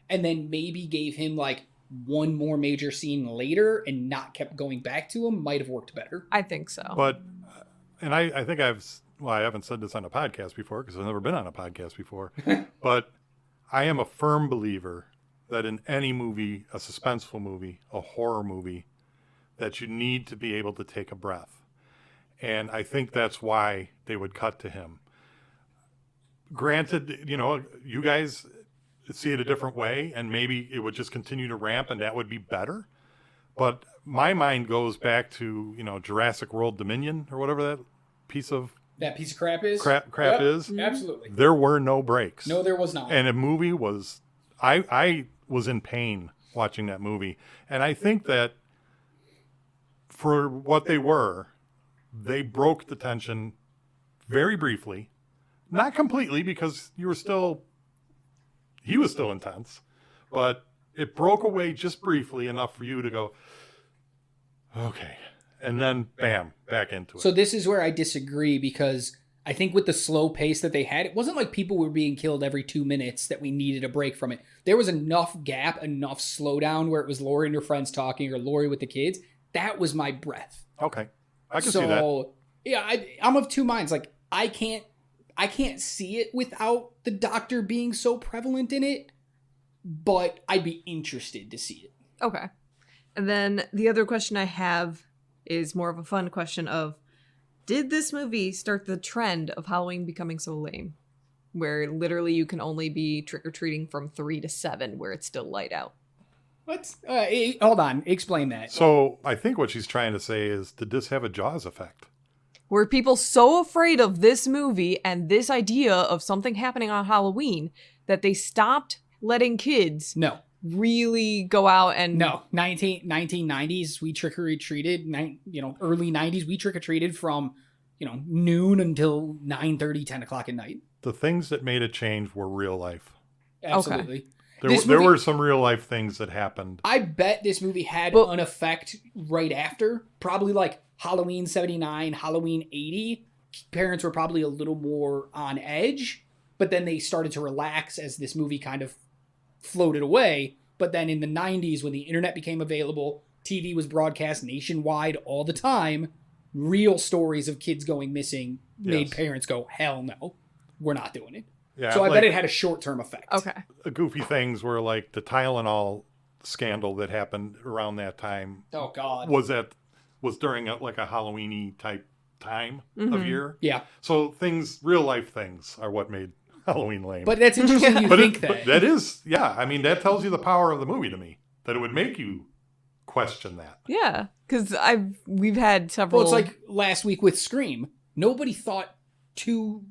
and then maybe gave him like one more major scene later and not kept going back to him, might have worked better. I think so. But, and I think I haven't said this on a podcast before because I've never been on a podcast before, but I am a firm believer that in any movie, a suspenseful movie, a horror movie, that you need to be able to take a breath. And I think that's why they would cut to him. Granted, you guys see it a different way, and maybe it would just continue to ramp, and that would be better. But my mind goes back to, Jurassic World Dominion, or whatever that piece of That piece of crap is? crap Yep, is. Absolutely. There were no breaks. No, there was not. And a movie was... I was in pain watching that movie. And I think that for what they were... They broke the tension very briefly. Not completely, because he was still intense. But it broke away just briefly enough for you to go, okay. And then, bam, back into it. So this is where I disagree, because I think with the slow pace that they had, it wasn't like people were being killed every 2 minutes that we needed a break from it. There was enough gap, enough slowdown where it was Laurie and her friends talking or Laurie with the kids. That was my breath. Okay. I can see that. Yeah, I'm of 2 minds. Like, I can't see it without the doctor being so prevalent in it, but I'd be interested to see it. Okay. And then the other question I have is more of a fun question of, did this movie start the trend of Halloween becoming so lame? Where literally you can only be trick-or-treating from 3 to 7, where it's still light out. What? Hold on. Explain that. So I think what she's trying to say is, did this have a Jaws effect? Were people so afraid of this movie and this idea of something happening on Halloween that they stopped letting kids No. really go out and... No. 1990s, we trick-or-treated. Early 90s, we trick-or-treated from, noon until 9:30, 10 o'clock at night. The things that made it change were real life. Absolutely. There were some real life things that happened. I bet this movie had an effect right after. Probably like Halloween 79, Halloween 80. Parents were probably a little more on edge, but then they started to relax as this movie kind of floated away. But then in the 90s, when the internet became available, TV was broadcast nationwide all the time, real stories of kids going missing made parents go, hell no, we're not doing it. Yeah, so I bet it had a short-term effect. Okay. Goofy things were like the Tylenol scandal that happened around that time. Oh, God. Was during a Halloween-y type time of year. Yeah. So real life things are what made Halloween lame. But that's interesting you think that. But that is, yeah. I mean, that tells you the power of the movie to me. That it would make you question that. Yeah, because we've had several... Well, it's like last week with Scream. Nobody thought 2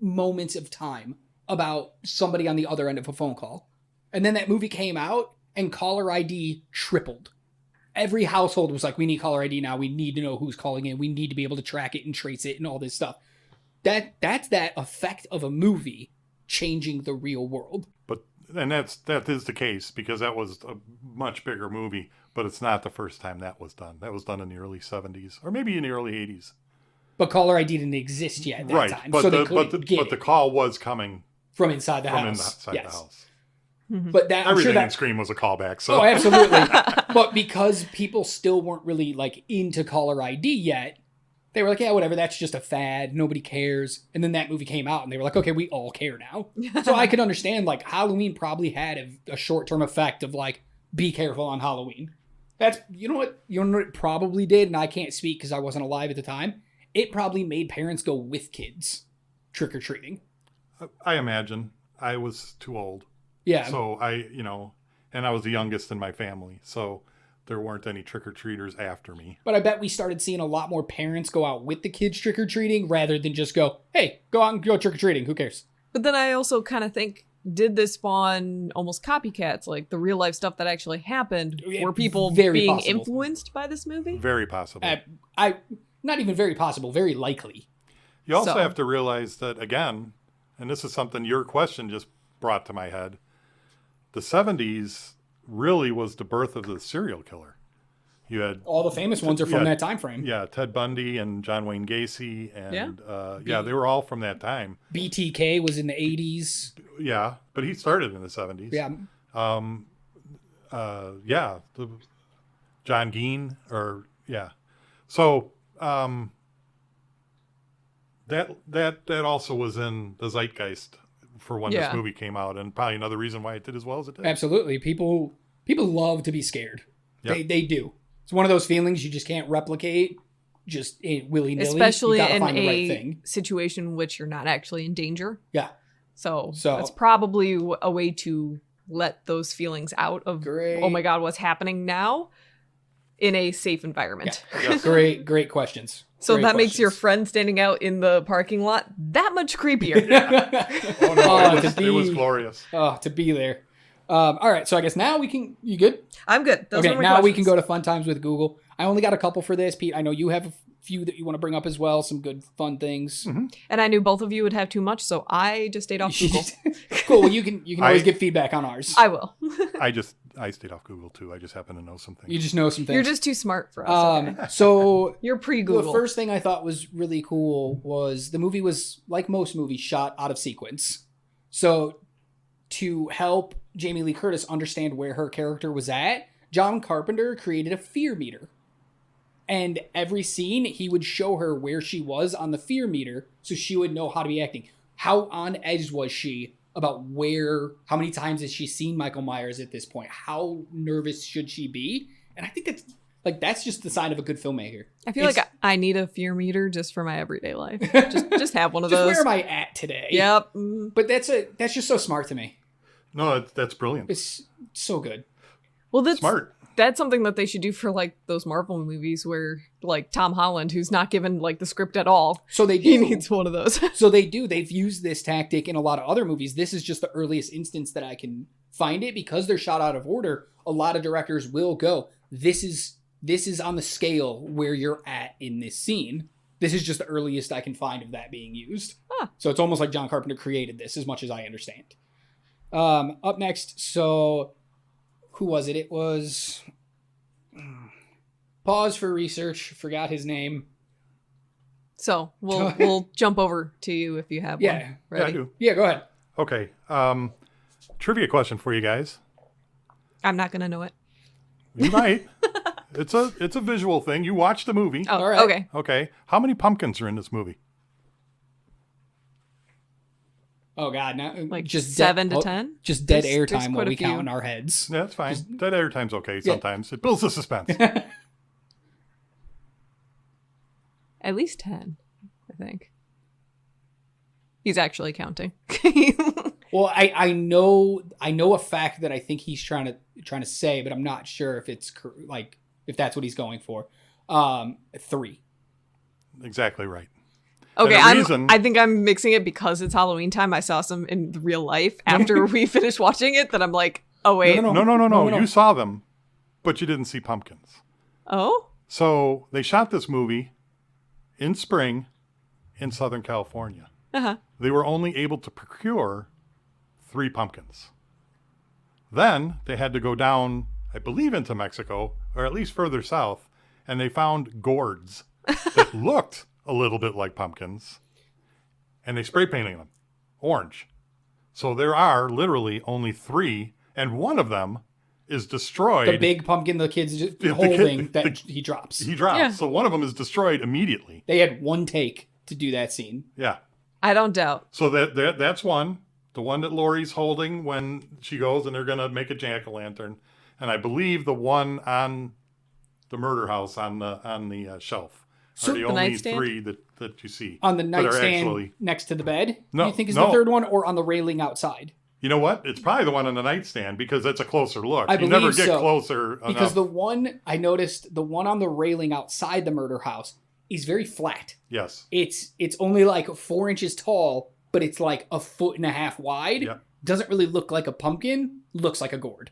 moments of time about somebody on the other end of a phone call. And then that movie came out and caller ID tripled. every household was like, we need caller ID now. We need to know who's calling in. We need to be able to track it and trace it and all this stuff. That's that effect of a movie changing the real world. And that is the case, because that was a much bigger movie, but it's not the first time that was done. That was done in the early 70s, or maybe in the early 80s. But caller ID didn't exist yet at that time. But so the call was coming from inside the house. Inside the house. But that, everything in Scream was a callback. So. Oh, absolutely. But because people still weren't really like into caller ID yet, they were like, yeah, whatever, that's just a fad. Nobody cares. And then that movie came out and they were like, okay, we all care now. So I could understand, like, Halloween probably had a short-term effect of, like, be careful on Halloween. That's, you know what it probably did, and I can't speak because I wasn't alive at the time. It probably made parents go with kids trick-or-treating. I imagine. I was too old. Yeah. So and I was the youngest in my family. So there weren't any trick-or-treaters after me. But I bet we started seeing a lot more parents go out with the kids trick-or-treating rather than just go, hey, go out and go trick-or-treating. Who cares? But then I also kind of think, did this spawn almost copycats, like the real life stuff that actually happened? Were people being influenced by this movie? Very possible. Not even very possible, very likely. You also have to realize that, again, and this is something your question just brought to my head, the 70s really was the birth of the serial killer. You had all the famous ones are from that time frame. Yeah, Ted Bundy and John Wayne Gacy, and they were all from that time. BTK was in the 80s. Yeah, but he started in the 70s. Yeah. John Geen, So that also was in the zeitgeist for when this movie came out, and probably another reason why it did as well as it did. Absolutely. People love to be scared. Yep. They do. It's one of those feelings you just can't replicate just willy-nilly. Especially in a situation in which you're not actually in danger. Yeah. So it's probably a way to let those feelings out of, oh my God, what's happening now, in a safe environment. Yeah. Yes. Great questions. So that makes your friend standing out in the parking lot that much creepier. Oh no, it was glorious. Oh, to be there. All right, so I guess now we can... You good? I'm good. Those are my questions. We can go to fun times with Google. I only got a couple for this. Pete, I know you have a few that you want to bring up as well, some good fun things. Mm-hmm. And I knew both of you would have too much, so I just stayed off Google. Cool, well, you can always give feedback on ours. I will. I stayed off Google too. I just happen to know some things. You just know some things. You're just too smart for us. Okay. So you're pre-Google. The first thing I thought was really cool was the movie was, like most movies, shot out of sequence. So to help Jamie Lee Curtis understand where her character was at, John Carpenter created a fear meter. And every scene, he would show her where she was on the fear meter so she would know how to be acting. How on edge was she about how many times has she seen Michael Myers at this point? How nervous should she be? And I think that's just the sign of a good filmmaker. I feel like I need a fear meter just for my everyday life. Just have one of those. Where am I at today? Yep. But that's just so smart to me. No, that's brilliant. It's so good. Well, that's smart. That's something that they should do for like those Marvel movies where like Tom Holland, who's not given like the script at all. So he needs one of those. So they do. They've used this tactic in a lot of other movies. This is just the earliest instance that I can find it because they're shot out of order. A lot of directors will go, this is on the scale where you're at in this scene. This is just the earliest I can find of that being used. Huh. So it's almost like John Carpenter created this, as much as I understand. Up next, so who was it? It was... Pause for research. Forgot his name. So we'll jump over to you if you have one. Ready? Yeah, I do. Yeah, go ahead. Okay. Trivia question for you guys. I'm not gonna know it. You might. It's a visual thing. You watch the movie. Oh, all right. Okay. Okay. How many pumpkins are in this movie? Oh God, now like just 7 to 10. Just dead air time while we count in our heads. Yeah, that's fine. Dead air time's okay sometimes. It builds the suspense. At least 10, I think. He's actually counting. Well, I know a fact that I think he's trying to say, but I'm not sure if it's like if that's what he's going for. 3. Exactly right. Okay, I think I'm mixing it because it's Halloween time. I saw some in real life after we finished watching it that I'm like, oh wait. No. You saw them, but you didn't see pumpkins. Oh? So they shot this movie in spring in Southern California. Uh-huh. They were only able to procure 3 pumpkins. Then they had to go down, I believe, into Mexico, or at least further south, and they found gourds that looked a little bit like pumpkins, and they spray painted them orange. So there are literally only 3, and one of them is destroyed. The big pumpkin the kid's just The holding kid- he drops. He drops. Yeah. So one of them is destroyed immediately. They had one take to do that scene. Yeah. I don't doubt. So that's one. The one that Laurie's holding when she goes and they're going to make a jack-o'-lantern. And I believe the one on the murder house on the shelf So are the the only nightstand? 3 that you see. On the that are nightstand actually- next to the bed? No, You think is no. the third one, or on the railing outside? You know what? It's probably the one on the nightstand because that's a closer look. I You never believe get so. closer Because enough. the one I noticed, the one on the railing outside the murder house is very flat. Yes. It's only like 4 inches tall, but it's like 1.5 feet wide. Yep. Doesn't really look like a pumpkin. Looks like a gourd.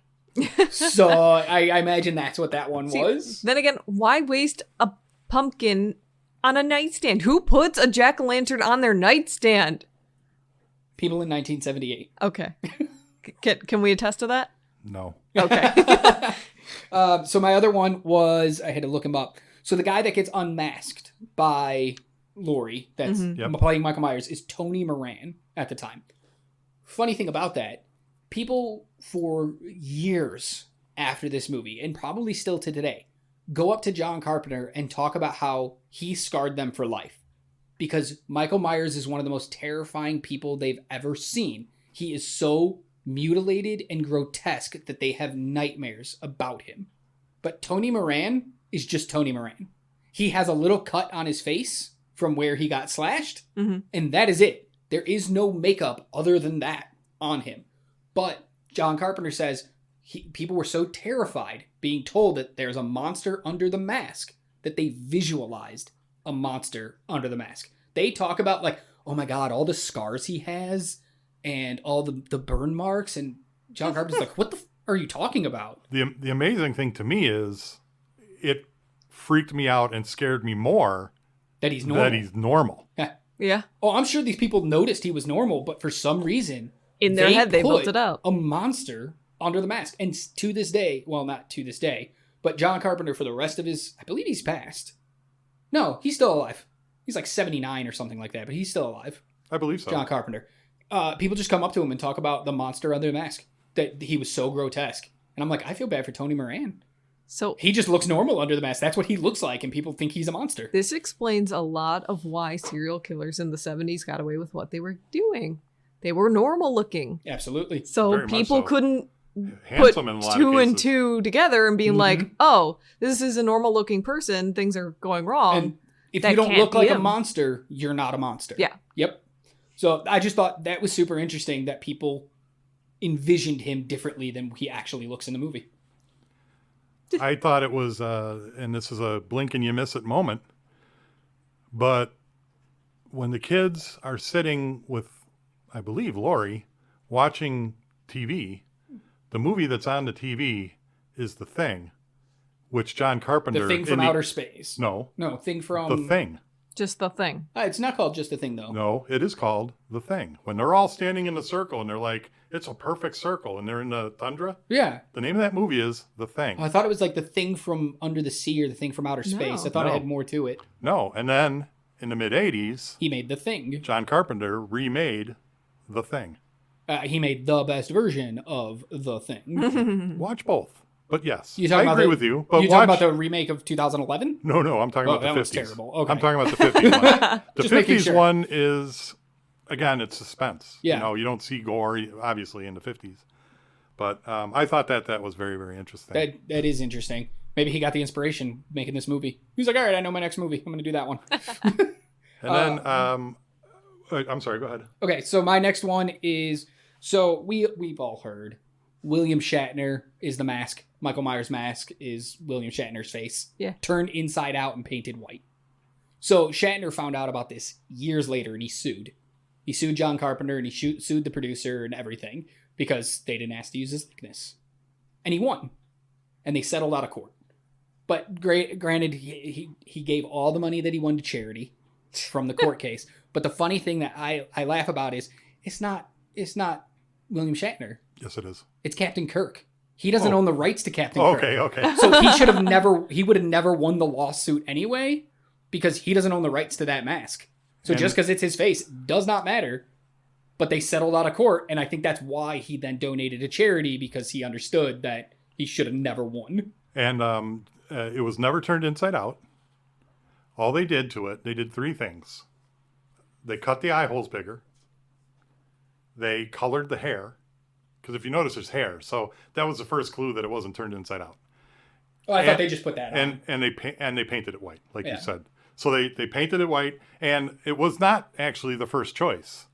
So I imagine that's what that one See, was. Then again, why waste a pumpkin on a nightstand? Who puts a jack-o'-lantern on their nightstand? People in 1978. Okay. Can we attest to that? No. Okay. So my other one was, I had to look him up. So the guy that gets unmasked by Laurie, that's Yep. playing Michael Myers, is Tony Moran at the time. Funny thing about that, people for years after this movie, and probably still to today, go up to John Carpenter and talk about how he scarred them for life. Because Michael Myers is one of the most terrifying people they've ever seen. He is so mutilated and grotesque that they have nightmares about him. But Tony Moran is just Tony Moran. He has a little cut on his face from where he got slashed, and that is it. There is no makeup other than that on him. But John Carpenter says people were so terrified being told that there's a monster under the mask that they visualized a monster under the mask. They talk about like, oh my God, all the scars he has and all the burn marks. And John Carpenter's like, what the are you talking about? The amazing thing to me is it freaked me out and scared me more That he's normal. that he's normal. Yeah. Oh, I'm sure these people noticed he was normal, but for some reason, In their head, they built put it up. a monster under the mask. And to this day, well, not to this day, but John Carpenter for the rest of his, I believe he's passed. No, he's still alive. He's like 79 or something like that, but he's still alive. I believe so. John Carpenter. People just come up to him and talk about the monster under the mask, that he was so grotesque. And I'm like, I feel bad for Tony Moran. So He just looks normal under the mask. That's what he looks like, and people think he's a monster. this explains a lot of why serial killers in the 70s got away with what they were doing. They were normal looking. Absolutely. So Very much people so. couldn't put Handsome in a lot of 2 and cases. 2 together and being like, oh, this is a normal looking person. Things are going wrong. And if that you don't can't look be like a him. monster, you're not a monster. Yeah. Yep. So I just thought that was super interesting that people envisioned him differently than he actually looks in the movie. I thought it was, and this is a blink and you miss it moment, but when the kids are sitting with, I believe, Laurie, watching TV, the movie that's on the TV is The Thing, which John Carpenter... The Thing from Outer Space. No, No, Thing from... The Thing. Just the thing. It's not called Just a Thing, though. No, it is called The Thing. When they're all standing in a circle and they're like, it's a perfect circle, and they're in the tundra, Yeah. the name of that movie is The Thing. I thought it was like The Thing from Under the Sea or The Thing from Outer Space. No. I thought it No. had more to it. No, and then in the mid-'80s, He made The Thing. John Carpenter remade The Thing. He made the best version of The Thing. Watch both. But yes, You I talking about agree the- with you. But You watch... talking about the remake of 2011? No, I'm talking Oh, about the 50s. that was terrible. Okay. I'm talking about the 50s one. The Just making 50s sure. one is, again, it's suspense. Yeah. You know, you don't see gore, obviously, in the 50s. But I thought that was very, very interesting. That is interesting. Maybe he got the inspiration making this movie. He was like, all right, I know my next movie. I'm going to do that one. And then, I'm sorry, go ahead. Okay, so my next one is, so we've all heard William Shatner is the mask. Michael Myers' mask is William Shatner's face. Yeah. Turned inside out and painted white. So Shatner found out about this years later and he sued. He sued John Carpenter and he sued the producer and everything because they didn't ask to use his likeness. And he won. And they settled out of court. But granted, he gave all the money that he won to charity from the court case. But the funny thing that I laugh about is it's not William Shatner. Yes, it is. It's Captain Kirk. He doesn't own the rights to Captain Kirk. Okay. So he would have never won the lawsuit anyway because he doesn't own the rights to that mask. So just because it's his face does not matter. But they settled out of court, and I think that's why he then donated to charity, because he understood that he should have never won. And it was never turned inside out. All they did to it, they did 3 things. They cut the eye holes bigger. They colored the hair. Because if you notice, there's hair. So that was the first clue that it wasn't turned inside out. Oh, I thought they just put that on. And they painted it white, like you said. So they painted it white, and it was not actually the first choice.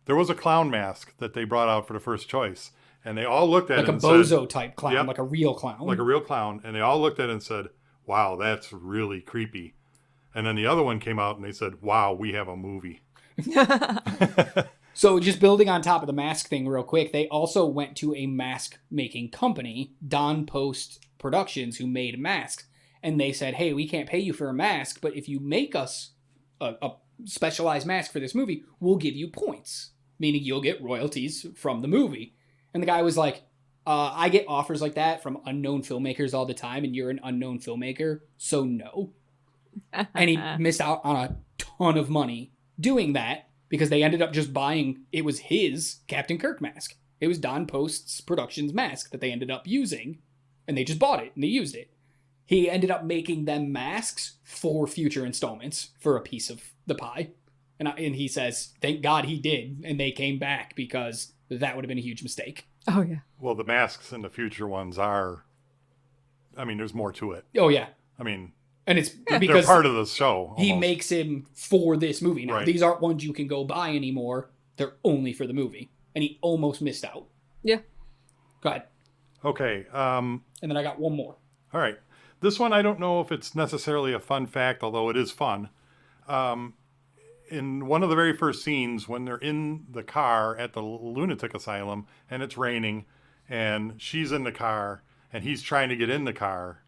There was a clown mask that they brought out for the first choice, and they all looked at it and said... Like a bozo type clown, like a real clown. Like a real clown, and they all looked at it and said, wow, that's really creepy. And then the other one came out, and they said, wow, we have a movie. So just building on top of the mask thing real quick, they also went to a mask-making company, Don Post Productions, who made masks, and they said, hey, we can't pay you for a mask, but if you make us a specialized mask for this movie, we'll give you points. Meaning you'll get royalties from the movie. And the guy was like, I get offers like that from unknown filmmakers all the time, and you're an unknown filmmaker, so no. And he missed out on a ton of money doing that, because they ended up just buying, it was his Captain Kirk mask. It was Don Post's Productions mask that they ended up using, and they just bought it, and they used it. He ended up making them masks for future installments for a piece of the pie. And he says, thank God he did, and they came back, because that would have been a huge mistake. Oh, yeah. Well, the masks in the future ones are... I mean, there's more to it. Oh, yeah. I mean... And it's because... They're part of the show, almost. He makes him for this movie. Now, Right. These aren't ones you can go buy anymore. They're only for the movie. And he almost missed out. Yeah. Go ahead. Okay. And then I got one more. All right. This one, I don't know if it's necessarily a fun fact, although it is fun. In one of the very first scenes, when they're in the car at the lunatic asylum, and it's raining, and she's in the car, and he's trying to get in the car,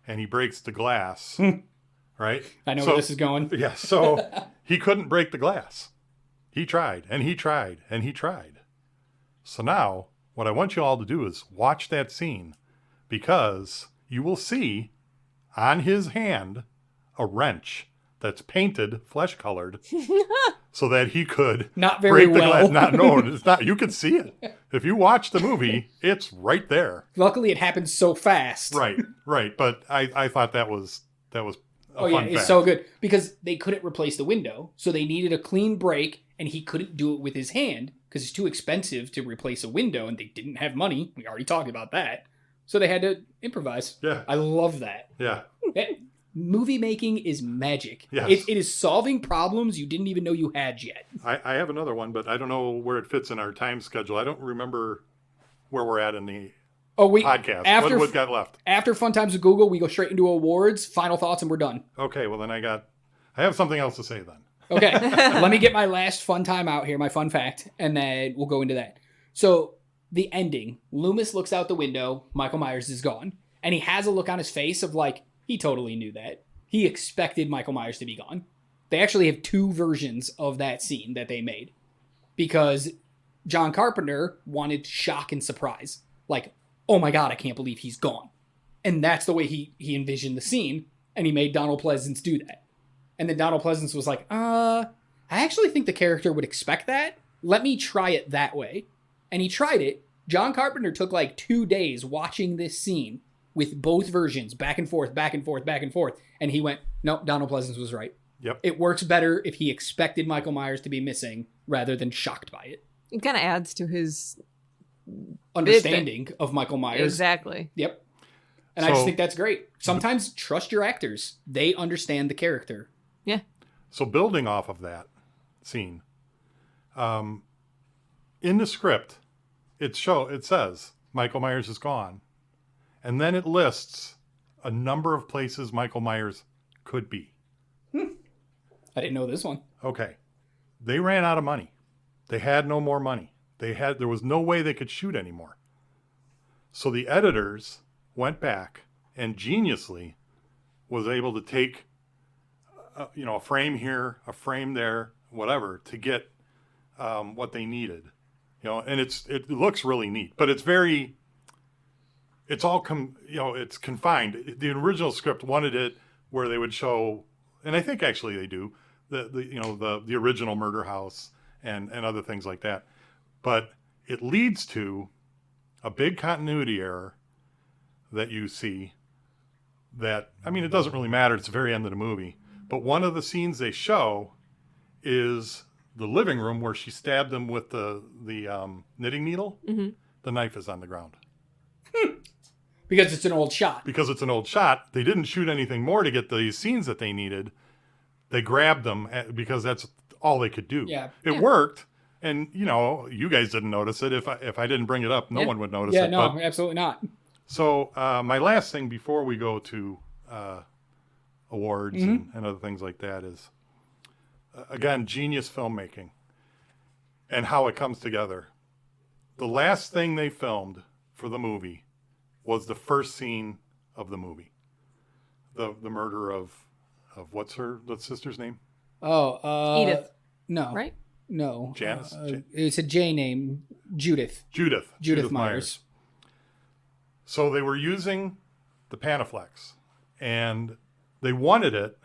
and he breaks the glass, right? I know where this is going. Yeah, so he couldn't break the glass. He tried, and he tried, and he tried. So now, what I want you all to do is watch that scene, because you will see on his hand a wrench that's painted flesh-colored so that he could Not very break the well. glass. No, it's not. You can see it. If you watch the movie, it's right there. Luckily, it happened so fast. Right. But I thought that was a Oh, fun yeah, fact. it's so good. Because they couldn't replace the window, so they needed a clean break, and he couldn't do it with his hand, because it's too expensive to replace a window, and they didn't have money. We already talked about that. So they had to improvise. Yeah. I love that. Yeah. Movie making is magic. Yes. It is solving problems you didn't even know you had yet. I have another one, but I don't know where it fits in our time schedule. I don't remember where we're at in the podcast. What got left? After Fun Times with Google, we go straight into awards, final thoughts, and we're done. Okay, well then I have something else to say then. Okay, let me get my last fun time out here, my fun fact, and then we'll go into that. So, the ending. Loomis looks out the window, Michael Myers is gone, and he has a look on his face of like, he totally knew that. He expected Michael Myers to be gone. They actually have 2 versions of that scene that they made, because John Carpenter wanted shock and surprise. Like, oh my God, I can't believe he's gone. And that's the way he envisioned the scene, and he made Donald Pleasance do that. And then Donald Pleasance was like, I actually think the character would expect that. Let me try it that way. And he tried it. John Carpenter took like 2 days watching this scene with both versions, back and forth, back and forth, back and forth. And he went, nope, Donald Pleasance was right. Yep. It works better if he expected Michael Myers to be missing rather than shocked by it. It kind of adds to his understanding of Michael Myers. Exactly. Yep. And I just think that's great. Sometimes trust your actors. They understand the character. Yeah. So building off of that scene, in the script, it says Michael Myers is gone. And then it lists a number of places Michael Myers could be. I didn't know this one. Okay. They ran out of money. They had no more money. There was no way they could shoot anymore. So the editors went back and geniusly was able to take, a frame here, a frame there, whatever, to get what they needed. And it looks really neat, but it's all it's confined. The original script wanted it where they would show, and I think actually they do, the original murder house and other things like that. But it leads to a big continuity error that you see that, it doesn't really matter. It's the very end of the movie. But one of the scenes they show is the living room where she stabbed him with the knitting needle. Mm-hmm. The knife is on the ground. Because it's an old shot. Because it's an old shot. They didn't shoot anything more to get the scenes that they needed. They grabbed them because that's all they could do. Yeah. It worked. And, you guys didn't notice it. If I didn't bring it up, no one would notice it. Yeah, no, absolutely not. So my last thing before we go to awards and other things like that is, again, genius filmmaking and how it comes together. The last thing they filmed for the movie was the first scene of the movie. The murder of what's her sister's name? Oh, Edith. No. Right? No. Janice? It's a J name. Judith. Judith Myers. So they were using the Panaflex, and they wanted it,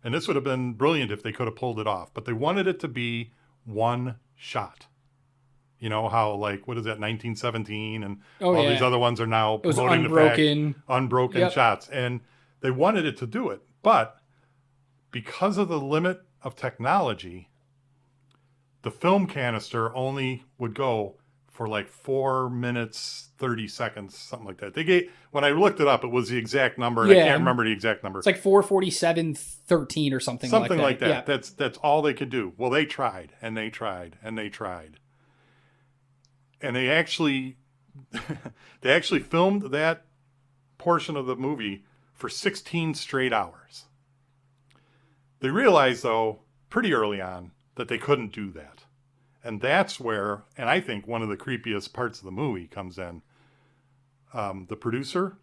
and this would have been brilliant if they could have pulled it off, but they wanted it to be one shot. You know how, like, what is that, 1917, and these other ones are now promoting the fact, unbroken shots, and they wanted it to do it, but because of the limit of technology, the film canister only would go for like 4 minutes, 30 seconds, something like that. When I looked it up, it was the exact number, and I can't remember the exact number. It's like 4:47:13 or something like that. Something like that. Yeah. That's all they could do. Well, they tried, and they tried, and they tried. And they actually filmed that portion of the movie for 16 straight hours. They realized, though, pretty early on, that they couldn't do that. And that's where, and I think one of the creepiest parts of the movie comes in. The producer,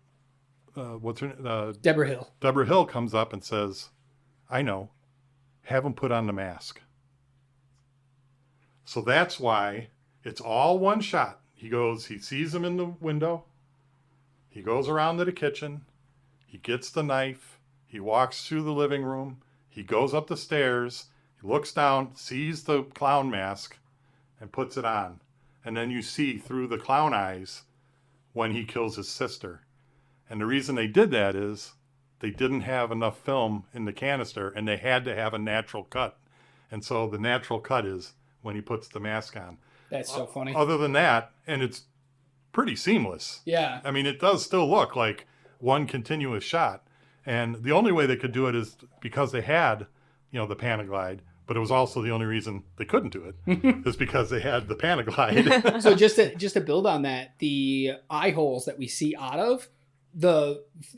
what's her name? Deborah Hill. Deborah Hill comes up and says, I know, have him put on the mask. So that's why it's all one shot. He sees him in the window. He goes around to the kitchen. He gets the knife. He walks through the living room. He goes up the stairs. He looks down, sees the clown mask, and puts it on. And then you see through the clown eyes when he kills his sister. And the reason they did that is they didn't have enough film in the canister, and they had to have a natural cut. And so the natural cut is when he puts the mask on. That's so funny. Other than that, and it's pretty seamless. Yeah. I mean, it does still look like one continuous shot. And the only way they could do it is because they had, the Panaglide, but it was also the only reason they couldn't do it is because they had the Panaglide. So just to build on that, the eye holes that we see out of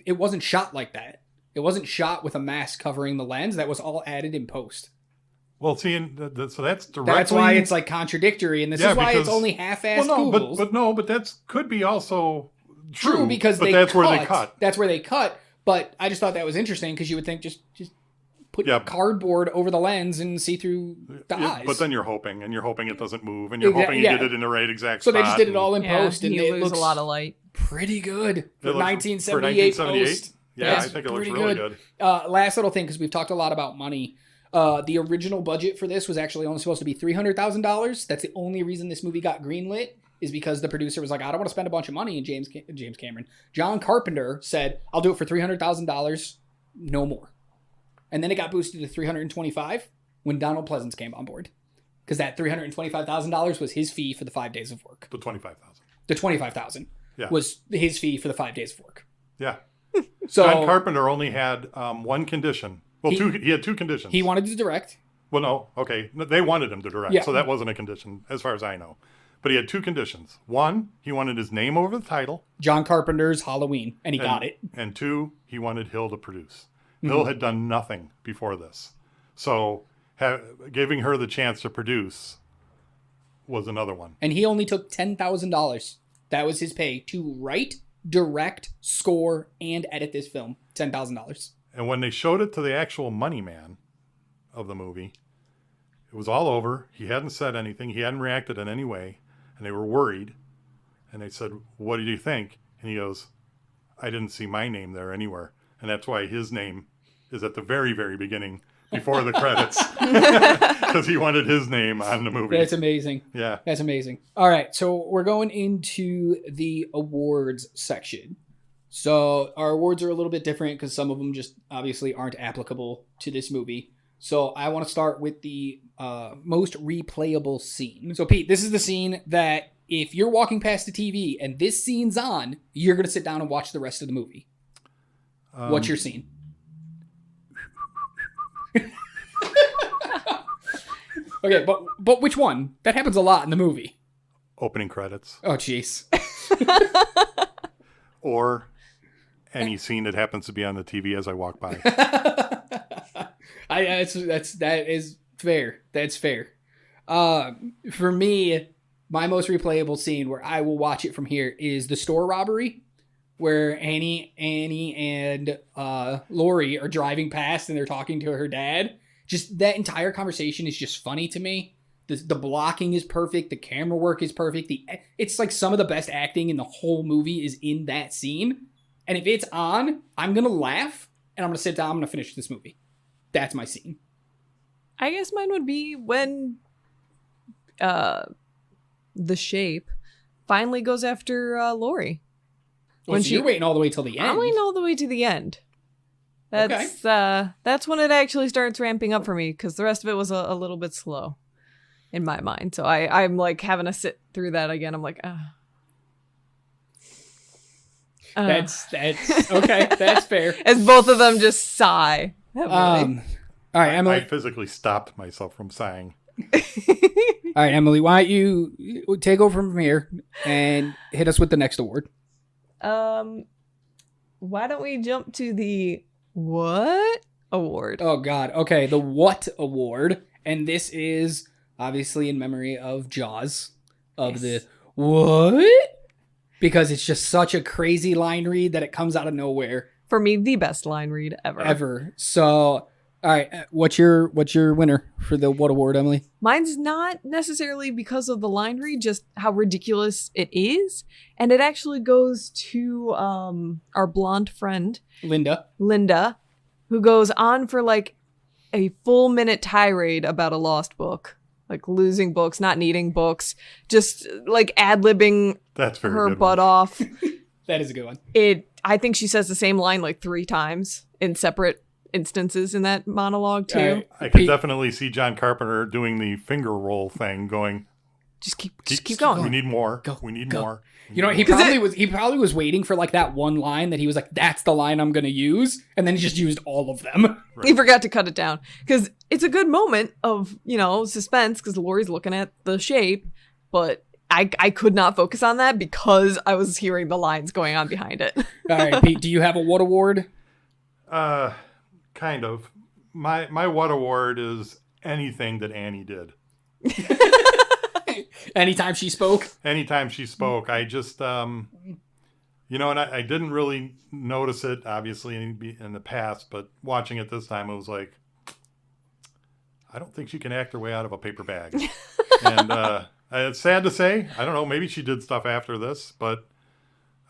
it wasn't shot like that. It wasn't shot with a mask covering the lens. That was all added in post. Well, see, so that's directly... That's why it's like contradictory, and this is why it's only half-assed Googles. But that could be also true because where they cut. That's where they cut. But I just thought that was interesting because you would think just put cardboard over the lens and see through the eyes. But then you're hoping it doesn't move, and you're hoping you did it in the right exact spot. So they just did it all in post, and you it lose looks a lot of light. Pretty good for 1978 1978 post. Yeah, I think it looks really good. Last little thing, because we've talked a lot about money. The original budget for this was actually only supposed to be $300,000. That's the only reason this movie got greenlit, is because the producer was like, I don't want to spend a bunch of money. And James Cameron, John Carpenter said, I'll do it for $300,000, no more. And then it got boosted to $325,000 when Donald Pleasance came on board, because that $325,000 was his fee for the 5 days of work. The $25,000. The $25,000 was his fee for the 5 days of work. Yeah. So John Carpenter only had one condition. Well, he had two conditions. He wanted to direct. Well, no. Okay. They wanted him to direct. So that wasn't a condition as far as I know. But he had two conditions. One, he wanted his name over the title. John Carpenter's Halloween. And he got it. And two, he wanted Hill to produce. Hill had done nothing before this. So giving her the chance to produce was another one. And he only took $10,000. That was his pay to write direct, score, and edit this film. $10,000. And when they showed it to the actual money man of the movie, it was all over. He hadn't said anything. He hadn't reacted in any way. And they were worried. And they said, what did you think? And he goes, I didn't see my name there anywhere. And that's why his name is at the very, very beginning before the credits. Because he wanted his name on the movie. That's amazing. Yeah. That's amazing. All right. So we're going into the awards section. So our awards are a little bit different because some of them just obviously aren't applicable to this movie. So I want to start with the most replayable scene. So Pete, this is the scene that if you're walking past the TV and this scene's on, you're going to sit down and watch the rest of the movie. What's your scene? Okay, but which one? That happens a lot in the movie. Opening credits. Oh, jeez. Or any scene that happens to be on the TV as I walk by. That is fair. That's fair. For me, my most replayable scene where I will watch it from here is the store robbery, where Annie and Laurie are driving past and they're talking to her dad. Just that entire conversation is just funny to me. The blocking is perfect. The camera work is perfect. It's like some of the best acting in the whole movie is in that scene. And if it's on, I'm going to laugh and I'm going to sit down. I'm going to finish this movie. That's my scene. I guess mine would be when the Shape finally goes after Laurie. Well, so you're waiting all the way till the end. I'm waiting all the way to the end. That's Okay. That's when it actually starts ramping up for me because the rest of it was a little bit slow in my mind. So I'm like having to sit through that again. I'm like, That's okay. That's fair. As both of them just sigh. All right, Emily. I physically stopped myself from sighing. All right, Emily. Why don't you take over from here and hit us with the next award? Why don't we jump to the what award? Oh God. Okay, the What Award, and this is obviously in memory of Jaws, of the what, because it's just such a crazy line read that it comes out of nowhere. For me, the best line read ever. So, all right, what's your winner for the What Award, Emily? Mine's not necessarily because of the line read, just how ridiculous it is. And it actually goes to our blonde friend, Linda, who goes on for like a full minute tirade about a lost book. Like losing books, not needing books, just like ad-libbing her butt off. That is a good one. I think she says the same line like 3 times in separate instances in that monologue too. I could definitely see John Carpenter doing the finger roll thing, going, just keep going. We need more. We need Go. more. You know, he probably was waiting for like that one line that he was like, that's the line I'm going to use. And then he just used all of them. Right. He forgot to cut it down because it's a good moment of, suspense because Laurie's looking at the Shape, but I could not focus on that because I was hearing the lines going on behind it. All right, Pete, do you have a What Award? Kind of. My What Award is anything that Annie did. Anytime she spoke? Anytime she spoke. I just, and I didn't really notice it, obviously, in the past, but watching it this time, it was like, I don't think she can act her way out of a paper bag. And it's sad to say. I don't know. Maybe she did stuff after this, but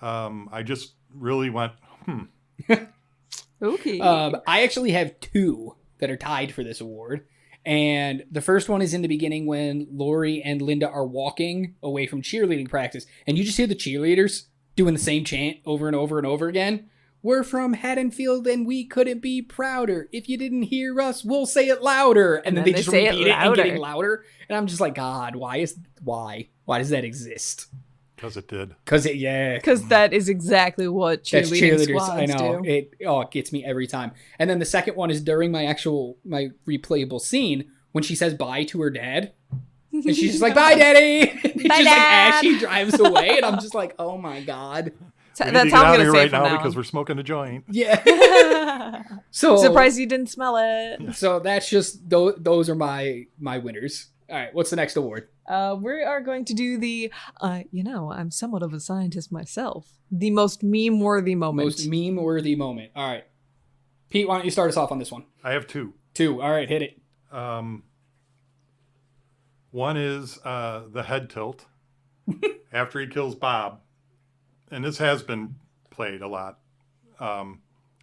I just really went, Okay. I actually have 2 that are tied for this award. And the first one is in the beginning when Laurie and Linda are walking away from cheerleading practice. And you just hear the cheerleaders doing the same chant over and over and over again. We're from Haddonfield and we couldn't be prouder. If you didn't hear us, we'll say it louder. And then they just repeat it and getting louder. And I'm just like, God, why does that exist? because it did. Because that is exactly what cheerleaders squads I know. do. It gets me every time. And then the second one is during my replayable scene when she says bye to her dad. And she's just like, bye, daddy. And it's Bye, just Dad. like as she drives away. And I'm just like, oh my God. We need That's to get how I'm out going of to here say right it from now now because on. we're smoking a joint. Yeah. So Surprised you didn't smell it. So that's just those are my winners. All right, what's the next award? We are going to do the, I'm somewhat of a scientist myself. The most meme-worthy moment. Most meme-worthy moment. All right. Pete, why don't you start us off on this one? I have two. Two. All right, hit it. One is the head tilt after he kills Bob. And this has been played a lot.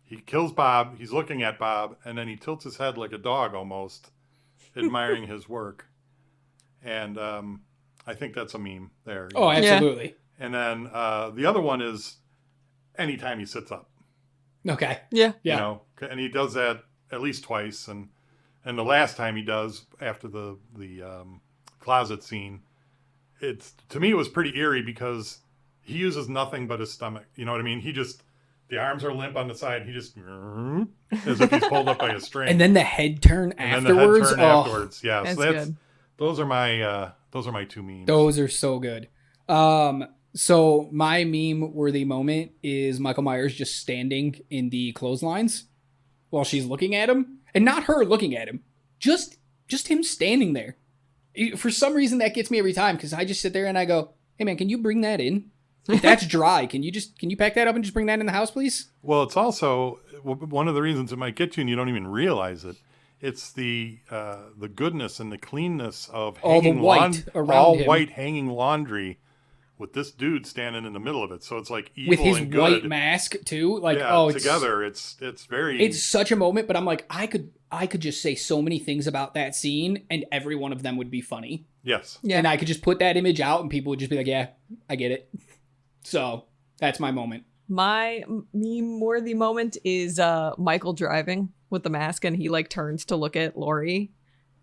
He kills Bob, he's looking at Bob, and then he tilts his head like a dog almost, admiring his work. And I think that's a meme there. Oh, absolutely. And then the other one is anytime he sits up. Okay. Yeah. You know, and he does that at least twice. And the last time he does, after the closet scene, to me it was pretty eerie because he uses nothing but his stomach. You know what I mean? The arms are limp on the side. He just, as if he's pulled up by a string. And then the head turn afterwards. Yeah. That's So good. those are my two memes. Those are so good. So my meme-worthy moment is Michael Myers just standing in the clotheslines while she's looking at him. And not her looking at him. Just him standing there. For some reason, that gets me every time because I just sit there and I go, hey, man, can you bring that in? If that's dry, can you pack that up and just bring that in the house, please? Well, it's also one of the reasons it might get you and you don't even realize it. It's the goodness and the cleanness of All the white around him. white hanging laundry with this dude standing in the middle of it. So it's like evil With his and good. white mask too. Like, Yeah, together it's very. It's such a moment, but I'm like, I could just say so many things about that scene, and every one of them would be funny. Yes. Yeah. And I could just put that image out, and people would just be like, yeah, I get it. So that's my moment. My meme-worthy moment is Michael driving with the mask, and he like turns to look at Laurie.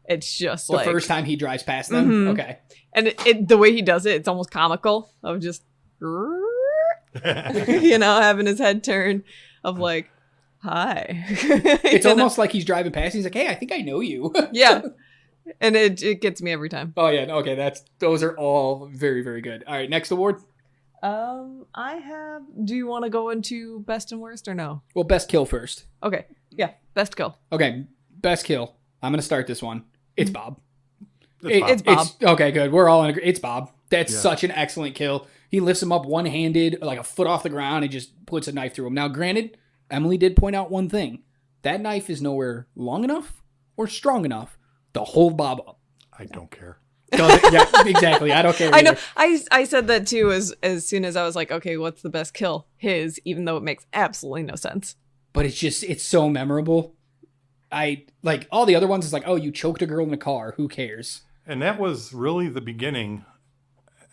It's just The first time he drives past them? Mhm. Okay. And the way he does it, it's almost comical of just, having his head turn of like, hi. It's almost like he's driving past. He's like, hey, I think I know you. Yeah. And it gets me every time. Oh, yeah. Okay. Those are all very, very good. All right. Next award. Do you want to go into best and worst or no? Well, best kill first. Okay. Yeah. Best kill. Okay. Best kill. I'm going to start this one. It's Bob. It's Bob. Okay, good. We're all in agreement. It's Bob. That's Yeah. such an excellent kill. He lifts him up one-handed, like a foot off the ground, and just puts a knife through him. Now, granted, Emily did point out one thing. That knife is nowhere long enough or strong enough to hold Bob up. I don't care. Yeah, exactly. I don't care I know. either. I said that too as soon as I was like, okay, what's the best kill? His, even though it makes absolutely no sense. But it's so memorable. I like all the other ones is like, oh, you choked a girl in a car. Who cares? And that was really the beginning.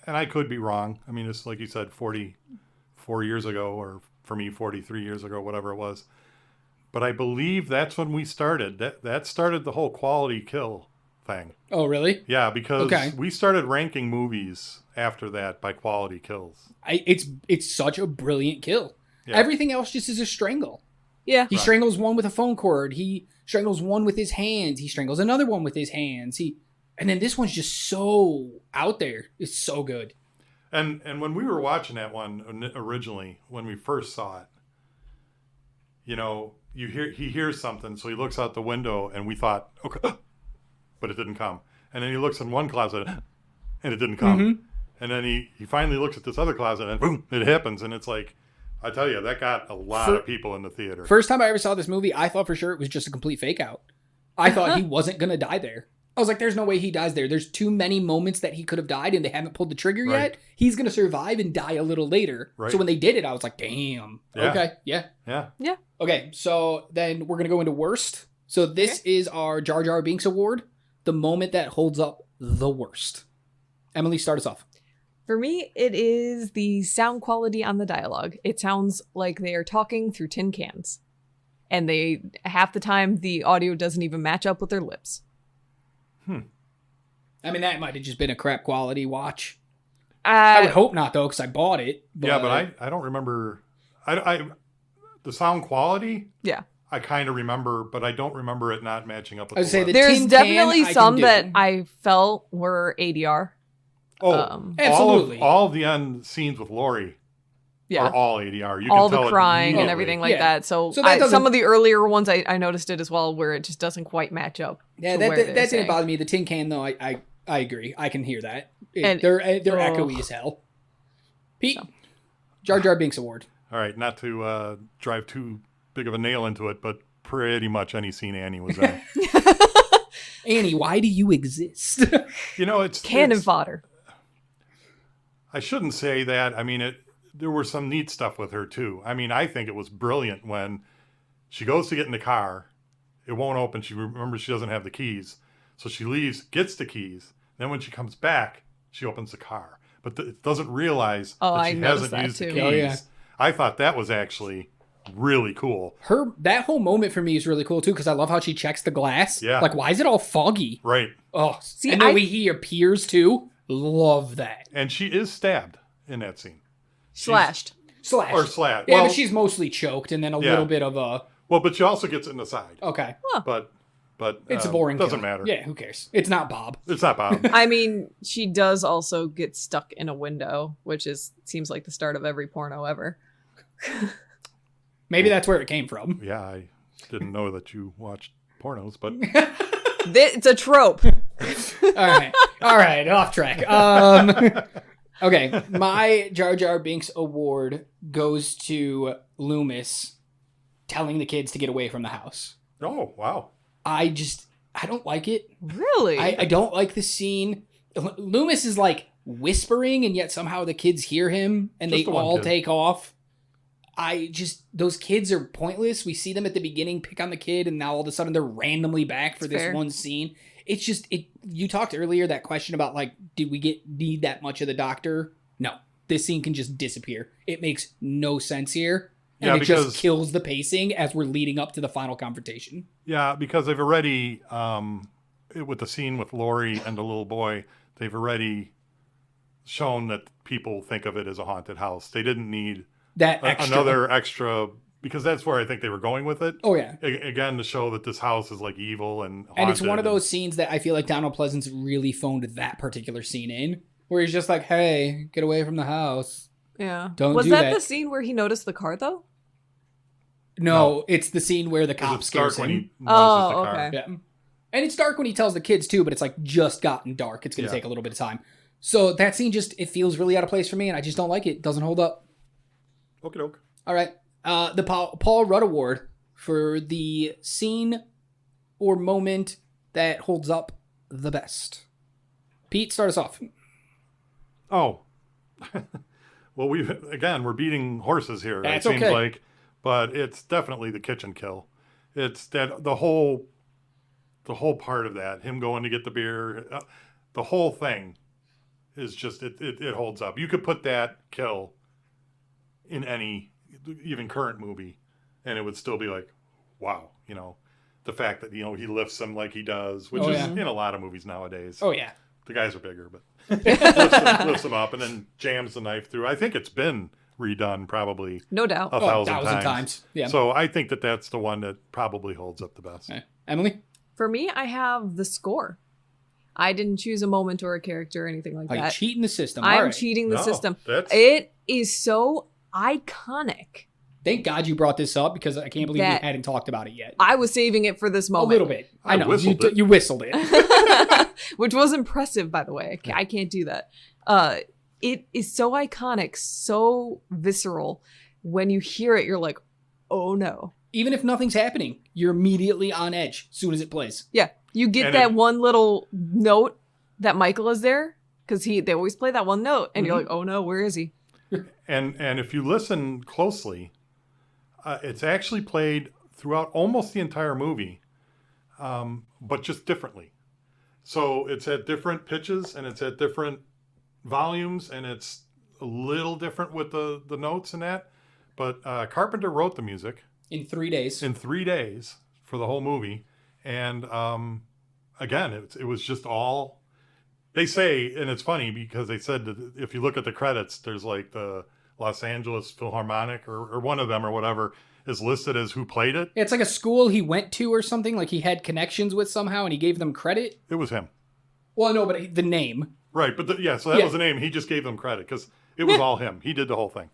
And I could be wrong. I mean, it's like you said, 44 years ago, or for me, 43 years ago, whatever it was. But I believe that's when we started. That started the whole quality kill thing. Oh, really? Yeah, because Okay. we started ranking movies after that by quality kills. It's such a brilliant kill. Yeah. Everything else just is a strangle. Yeah. He strangles one with a phone cord. He strangles one with his hands. He strangles another one with his hands. And then this one's just so out there. It's so good. And when we were watching that one originally, when we first saw it, he hears something, so he looks out the window, and we thought, okay, but it didn't come. And then he looks in one closet, and it didn't come. Mm-hmm. And then he finally looks at this other closet, and boom, it happens. And it's like, I tell you, that got a lot of people in the theater. First time I ever saw this movie, I thought for sure it was just a complete fake out. I thought he wasn't going to die there. I was like, there's no way he dies there. There's too many moments that he could have died and they haven't pulled the trigger Right. yet. He's going to survive and die a little later. Right. So when they did it, I was like, damn. Yeah. Okay. Yeah. Yeah. Okay. So then we're going to go into worst. So this is our Jar Jar Binks award. The moment that holds up the worst. Emily, start us off. For me, it is the sound quality on the dialogue. It sounds like they are talking through tin cans. And half the time, the audio doesn't even match up with their lips. I mean, that might have just been a crap quality watch. I would hope not, though, because I bought it. Yeah, but I don't remember. The sound quality, Yeah. I kind of remember, but I don't remember it not matching up with I would the say lip. the There's tin definitely can I some can that do. I felt were ADR. Absolutely. All of the end scenes with Laurie Yeah. are all ADR. You All can tell the it crying and immediately. everything like Yeah. that. So, So that doesn't- some of the earlier ones, I noticed it as well, where it just doesn't quite match up. Yeah, to where they're that didn't saying. bother me. The tin can, though, I I agree. I can hear that. And- They're echoey as hell. Pete, Jar Jar Binks Award. All right, not to drive too big of a nail into it, but pretty much any scene Annie was in. Annie, why do you exist? It's Cannon it's, fodder. I shouldn't say that. I mean, there were some neat stuff with her too. I mean, I think it was brilliant when she goes to get in the car. It won't open. She remembers she doesn't have the keys. So she leaves, gets the keys. Then when she comes back, she opens the car. But it doesn't realize that she hasn't used the keys. Oh, yeah. I thought that was actually really cool. That whole moment for me is really cool too, because I love how she checks the glass. Yeah. Like, why is it all foggy? Right. Oh, See, and then he appears too. Love that. And she is stabbed in that scene. Slashed. Slash. Or slat. Yeah, Well, but she's mostly choked, and then a little bit of a... well, but she also gets it in the side. Okay. But It's a boring doesn't kill. matter. Yeah, who cares? It's not Bob. It's not Bob. I mean, she does also get stuck in a window, which seems like the start of every porno ever. Maybe that's where it came from. Yeah, I didn't know that you watched pornos, but It's a trope. All right, off track. Okay, my Jar Jar Binks award goes to Loomis telling the kids to get away from the house. oh wow. I don't like it. Really? I don't like the scene. Loomis is like whispering, and yet somehow the kids hear him, and Just they the one all kid. take off. Those kids are pointless. We see them at the beginning pick on the kid, and now all of a sudden they're randomly back for It's this fair. one scene. It's just, you talked earlier, that question about like, did we need that much of the doctor? No, this scene can just disappear. It makes no sense here. And Yeah, it because- just kills the pacing as we're leading up to the final confrontation. Yeah, because they've already with the scene with Laurie and the little boy, they've already shown that people think of it as a haunted house. They didn't need That extra. another extra, because that's where I think they were going with it. Oh, yeah. Again, to show that this house is like evil and haunted. And it's one of those scenes that I feel like Donald Pleasance really phoned that particular scene in, where he's just like, hey, get away from the house. Yeah. Don't Was do that that. the scene where he noticed the car, though? No, it's the scene where the 'Cause cop it's dark scares when him. he notices the Oh, car. okay. Yeah. And it's dark when he tells the kids too, but it's like just gotten dark. It's going to Yeah. take a little bit of time. So that scene it feels really out of place for me, and I just don't like it. It doesn't hold up. Okie doke. All right. The Paul Rudd Award for the scene or moment that holds up the best. Pete, start us off. Oh. Well, we're beating horses here. That's it seems okay. like, but it's definitely the kitchen kill. It's that the whole part of that, him going to get the beer, the whole thing is just it holds up. You could put that kill in any even current movie, and it would still be like, wow, the fact that he lifts him like he does, which Oh, is yeah. in a lot of movies nowadays. Oh, yeah. The guys are bigger, but lifts them up and then jams the knife through. I think it's been redone probably No doubt. a thousand thousand times. times. Yeah. So I think that's the one that probably holds up the best. Okay. Emily? For me, I have the score. I didn't choose a moment or a character or anything like Are you that. cheating the system? I'm All right. cheating the No, system. that's- It is so iconic. Thank God you brought this up, because I can't believe That- we hadn't talked about it yet. I was saving it for this A moment. little bit. I know. whistled it. You whistled it. Which was impressive, by the way. I can't do that. It is so iconic, so visceral. When you hear it, you're like, oh no. Even if nothing's happening, you're immediately on edge as soon as it plays. Yeah. You get And that it- one little note that Michael is there, because they always play that one note, and you're like, oh no, where is he? And if you listen closely, it's actually played throughout almost the entire movie, but just differently. So it's at different pitches and it's at different volumes, and it's a little different with the notes and that. But Carpenter wrote the music In 3 days. in 3 days for the whole movie. And again, it was just all, they say, and it's funny because they said that if you look at the credits, there's like the Los Angeles Philharmonic or one of them or whatever is listed as who played it. It's like a school he went to or something, like he had connections with somehow and he gave them credit. It was him. Well, no, but the name. Right. But so that Yeah. was the name. He just gave them credit because it was all him. He did the whole thing.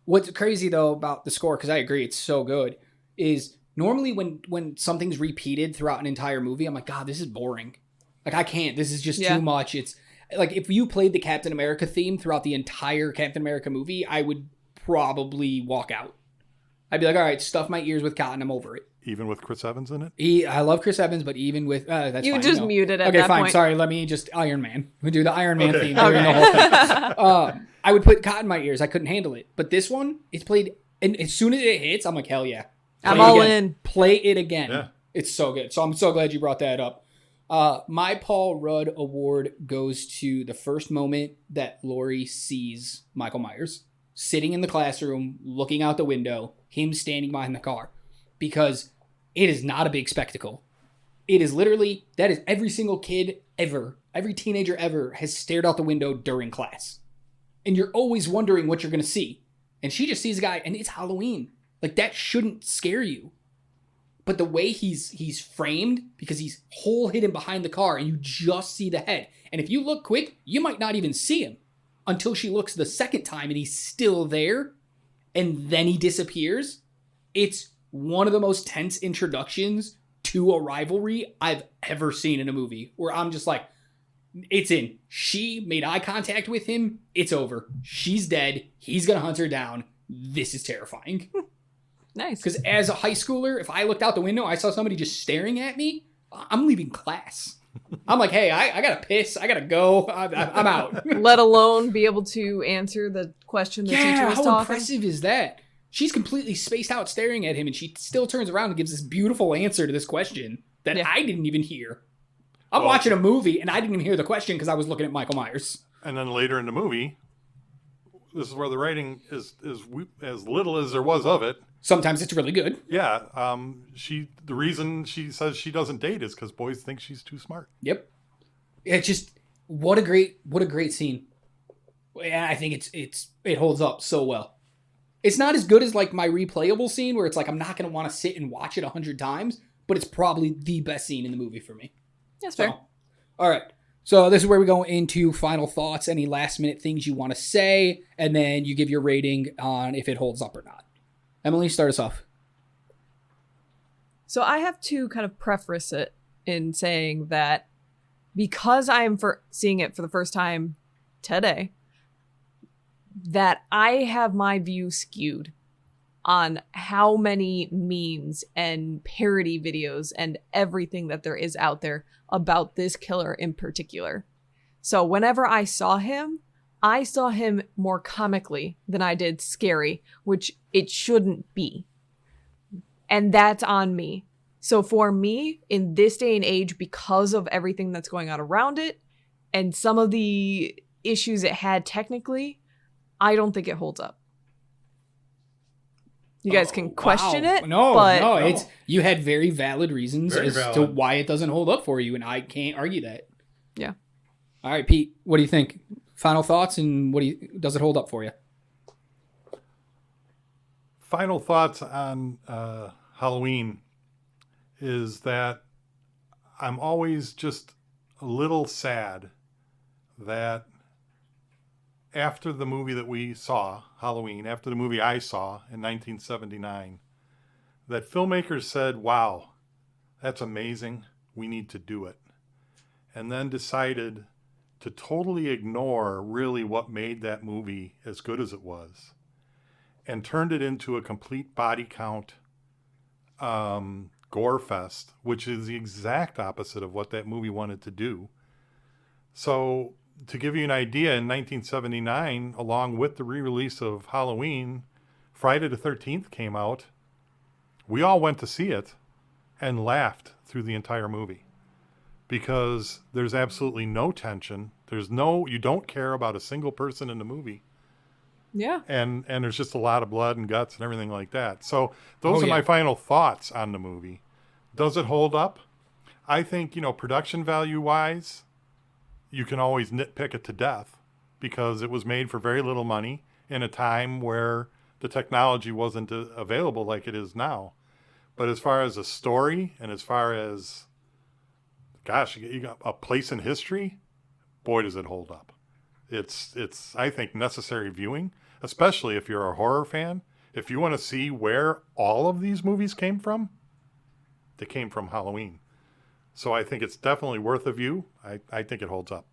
What's crazy though about the score, because I agree it's so good, is normally when something's repeated throughout an entire movie, I'm like, God, this is boring. Like, I can't. This is just Yeah. too much. It's like, if you played the Captain America theme throughout the entire Captain America movie, I would probably walk out. I'd be like, all right, stuff my ears with cotton. I'm over it. Even with Chris Evans in it? I love Chris Evans, but even with that's You fine, just no. muted at okay, that fine. point. Sorry, let me just Iron Man. We do the Iron Man Okay. theme during the whole thing. I would put cotton in my ears. I couldn't handle it. But this one, it's played, and as soon as it hits, I'm like, hell yeah. I'm Play it all again. in. Play it again. Yeah. It's so good. So I'm so glad you brought that up. My Paul Rudd award goes to the first moment that Laurie sees Michael Myers sitting in the classroom, looking out the window, him standing behind the car, because it is not a big spectacle. It is literally, that is every single kid ever, every teenager ever has stared out the window during class. And you're always wondering what you're going to see. And she just sees a guy, and it's Halloween. Like, that shouldn't scare you. But the way he's framed, because he's whole hidden behind the car, and you just see the head. And if you look quick, you might not even see him until she looks the second time, and he's still there, and then he disappears. It's one of the most tense introductions to a rivalry I've ever seen in a movie, where I'm just like, it's in. She made eye contact with him. It's over. She's dead. He's going to hunt her down. This is terrifying. Nice. Because as a high schooler, if I looked out the window, I saw somebody just staring at me, I'm leaving class. I'm like, hey, I got to piss. I got to go. I'm out. Let alone be able to answer the question the teacher Yeah, was how talking. impressive is that? She's completely spaced out staring at him, and she still turns around and gives this beautiful answer to this question that Yeah. I didn't even hear. I'm Well- watching a movie, and I didn't even hear the question because I was looking at Michael Myers. And then later in the movie, this is where the writing is as little as there was of it. Sometimes it's really good. Yeah, the reason she says she doesn't date is because boys think she's too smart. Yep. It's just what a great scene. And I think it holds up so well. It's not as good as like my replayable scene where it's like I'm not going to want to sit and watch it 100 times, but it's probably the best scene in the movie for me. That's So, fair. all right. So this is where we go into final thoughts, any last minute things you want to say, and then you give your rating on if it holds up or not. Emily, start us off. So I have to kind of preface it in saying that because I am seeing it for the first time today, that I have my view skewed on how many memes and parody videos and everything that there is out there about this killer in particular. So whenever I saw him more comically than I did scary, which it shouldn't be. And that's on me. So for me, in this day and age, because of everything that's going on around it and some of the issues it had technically, I don't think it holds up. You guys can question it. No, but it's you had very valid reasons Very as to valid. why it doesn't hold up for you, and I can't argue that. Yeah. All right, Pete, what do you think? Final thoughts, and does it hold up for you? Final thoughts on Halloween is that I'm always just a little sad that after the movie that we saw, Halloween, after the movie I saw in 1979, that filmmakers said, wow, that's amazing. We need to do it. And then decided to totally ignore really what made that movie as good as it was and turned it into a complete body count gore fest, which is the exact opposite of what that movie wanted to do. So to give you an idea, in 1979, along with the re-release of Halloween, Friday the 13th came out. We all went to see it and laughed through the entire movie because there's absolutely no tension. You don't care about a single person in the movie. yeah. And there's just a lot of blood and guts and everything like that. So those Oh, are yeah. my final thoughts on the movie. Does it hold up? I think, production value wise, you can always nitpick it to death because it was made for very little money in a time where the technology wasn't available like it is now. But as far as a story and as far as, gosh, you got a place in history, boy, does it hold up. It's I think, necessary viewing, especially if you're a horror fan. If you want to see where all of these movies came from, they came from Halloween. So I think it's definitely worth a view. I think it holds up.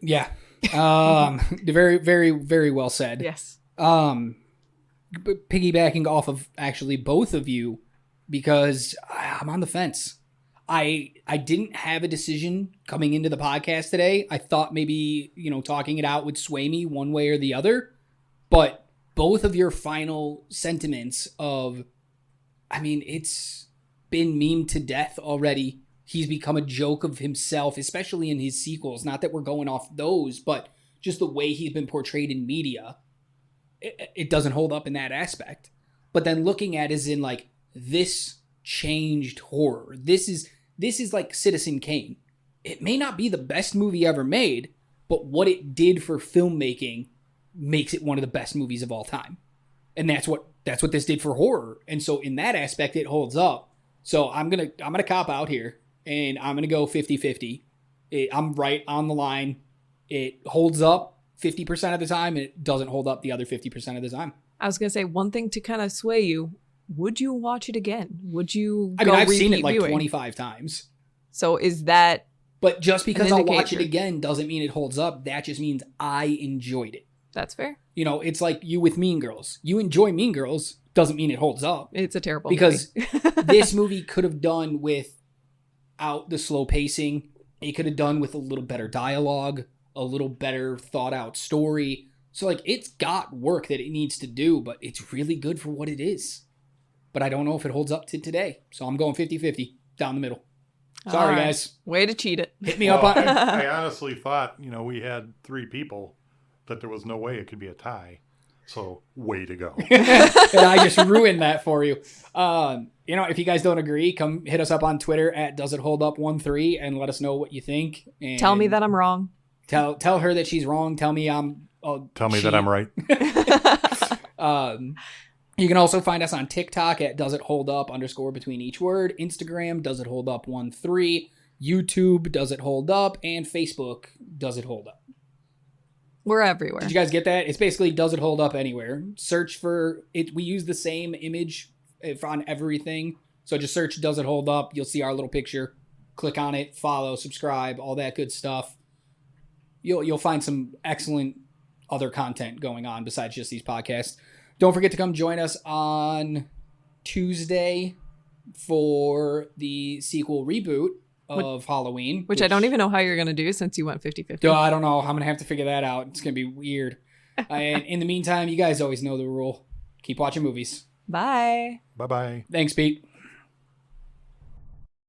Yeah. Very, very, very well said. Yes. Piggybacking off of actually both of you, because I'm on the fence. I didn't have a decision coming into the podcast today. I thought maybe, talking it out would sway me one way or the other. But both of your final sentiments of, it's been memed to death already. He's become a joke of himself, especially in his sequels. Not that we're going off those, but just the way he's been portrayed in media. It doesn't hold up in that aspect. But then looking at it as in like, this changed horror. This is like Citizen Kane. It may not be the best movie ever made, but what it did for filmmaking makes it one of the best movies of all time. And that's what this did for horror. And so in that aspect, it holds up. So I'm gonna cop out here, and I'm gonna go 50-50. I'm right on the line. It holds up 50% of the time, and it doesn't hold up the other 50% of the time. I was gonna say one thing to kind of sway you. Would you watch it again? Would you? I've seen it like 25 times. So is that? But just because I'll watch it again doesn't mean it holds up. That just means I enjoyed it. That's fair. It's like you with Mean Girls. You enjoy Mean Girls doesn't mean it holds up. It's a terrible because movie. This movie could have done without the slow pacing. It could have done with a little better dialogue, a little better thought out story. So it's got work that it needs to do, but it's really good for what it is. But I don't know if it holds up to today. So I'm going 50-50 down the middle. Sorry, guys. Way to cheat it. Hit me up on I honestly thought, we had 3 people, that there was no way it could be a tie. So way to go. And I just ruined that for you. If you guys don't agree, come hit us up on Twitter at DoesItHoldUp13 and let us know what you think. And tell me that I'm wrong. Tell her that she's wrong. Tell me Tell me that I'm right. You can also find us on TikTok at DoesItHoldUp_ between each word. Instagram, DoesItHoldUp13. YouTube, Does It Hold Up? And Facebook, Does It Hold Up? We're everywhere. Did you guys get that? It's basically Does It Hold Up Anywhere. Search for it. We use the same image on everything. So just search Does It Hold Up? You'll see our little picture. Click on it, follow, subscribe, all that good stuff. You'll find some excellent other content going on besides just these podcasts. Don't forget to come join us on Tuesday for the sequel reboot of Halloween. Which I don't even know how you're going to do since you went 50-50. I don't know. I'm going to have to figure that out. It's going to be weird. And in the meantime, you guys always know the rule. Keep watching movies. Bye. Bye-bye. Thanks, Pete.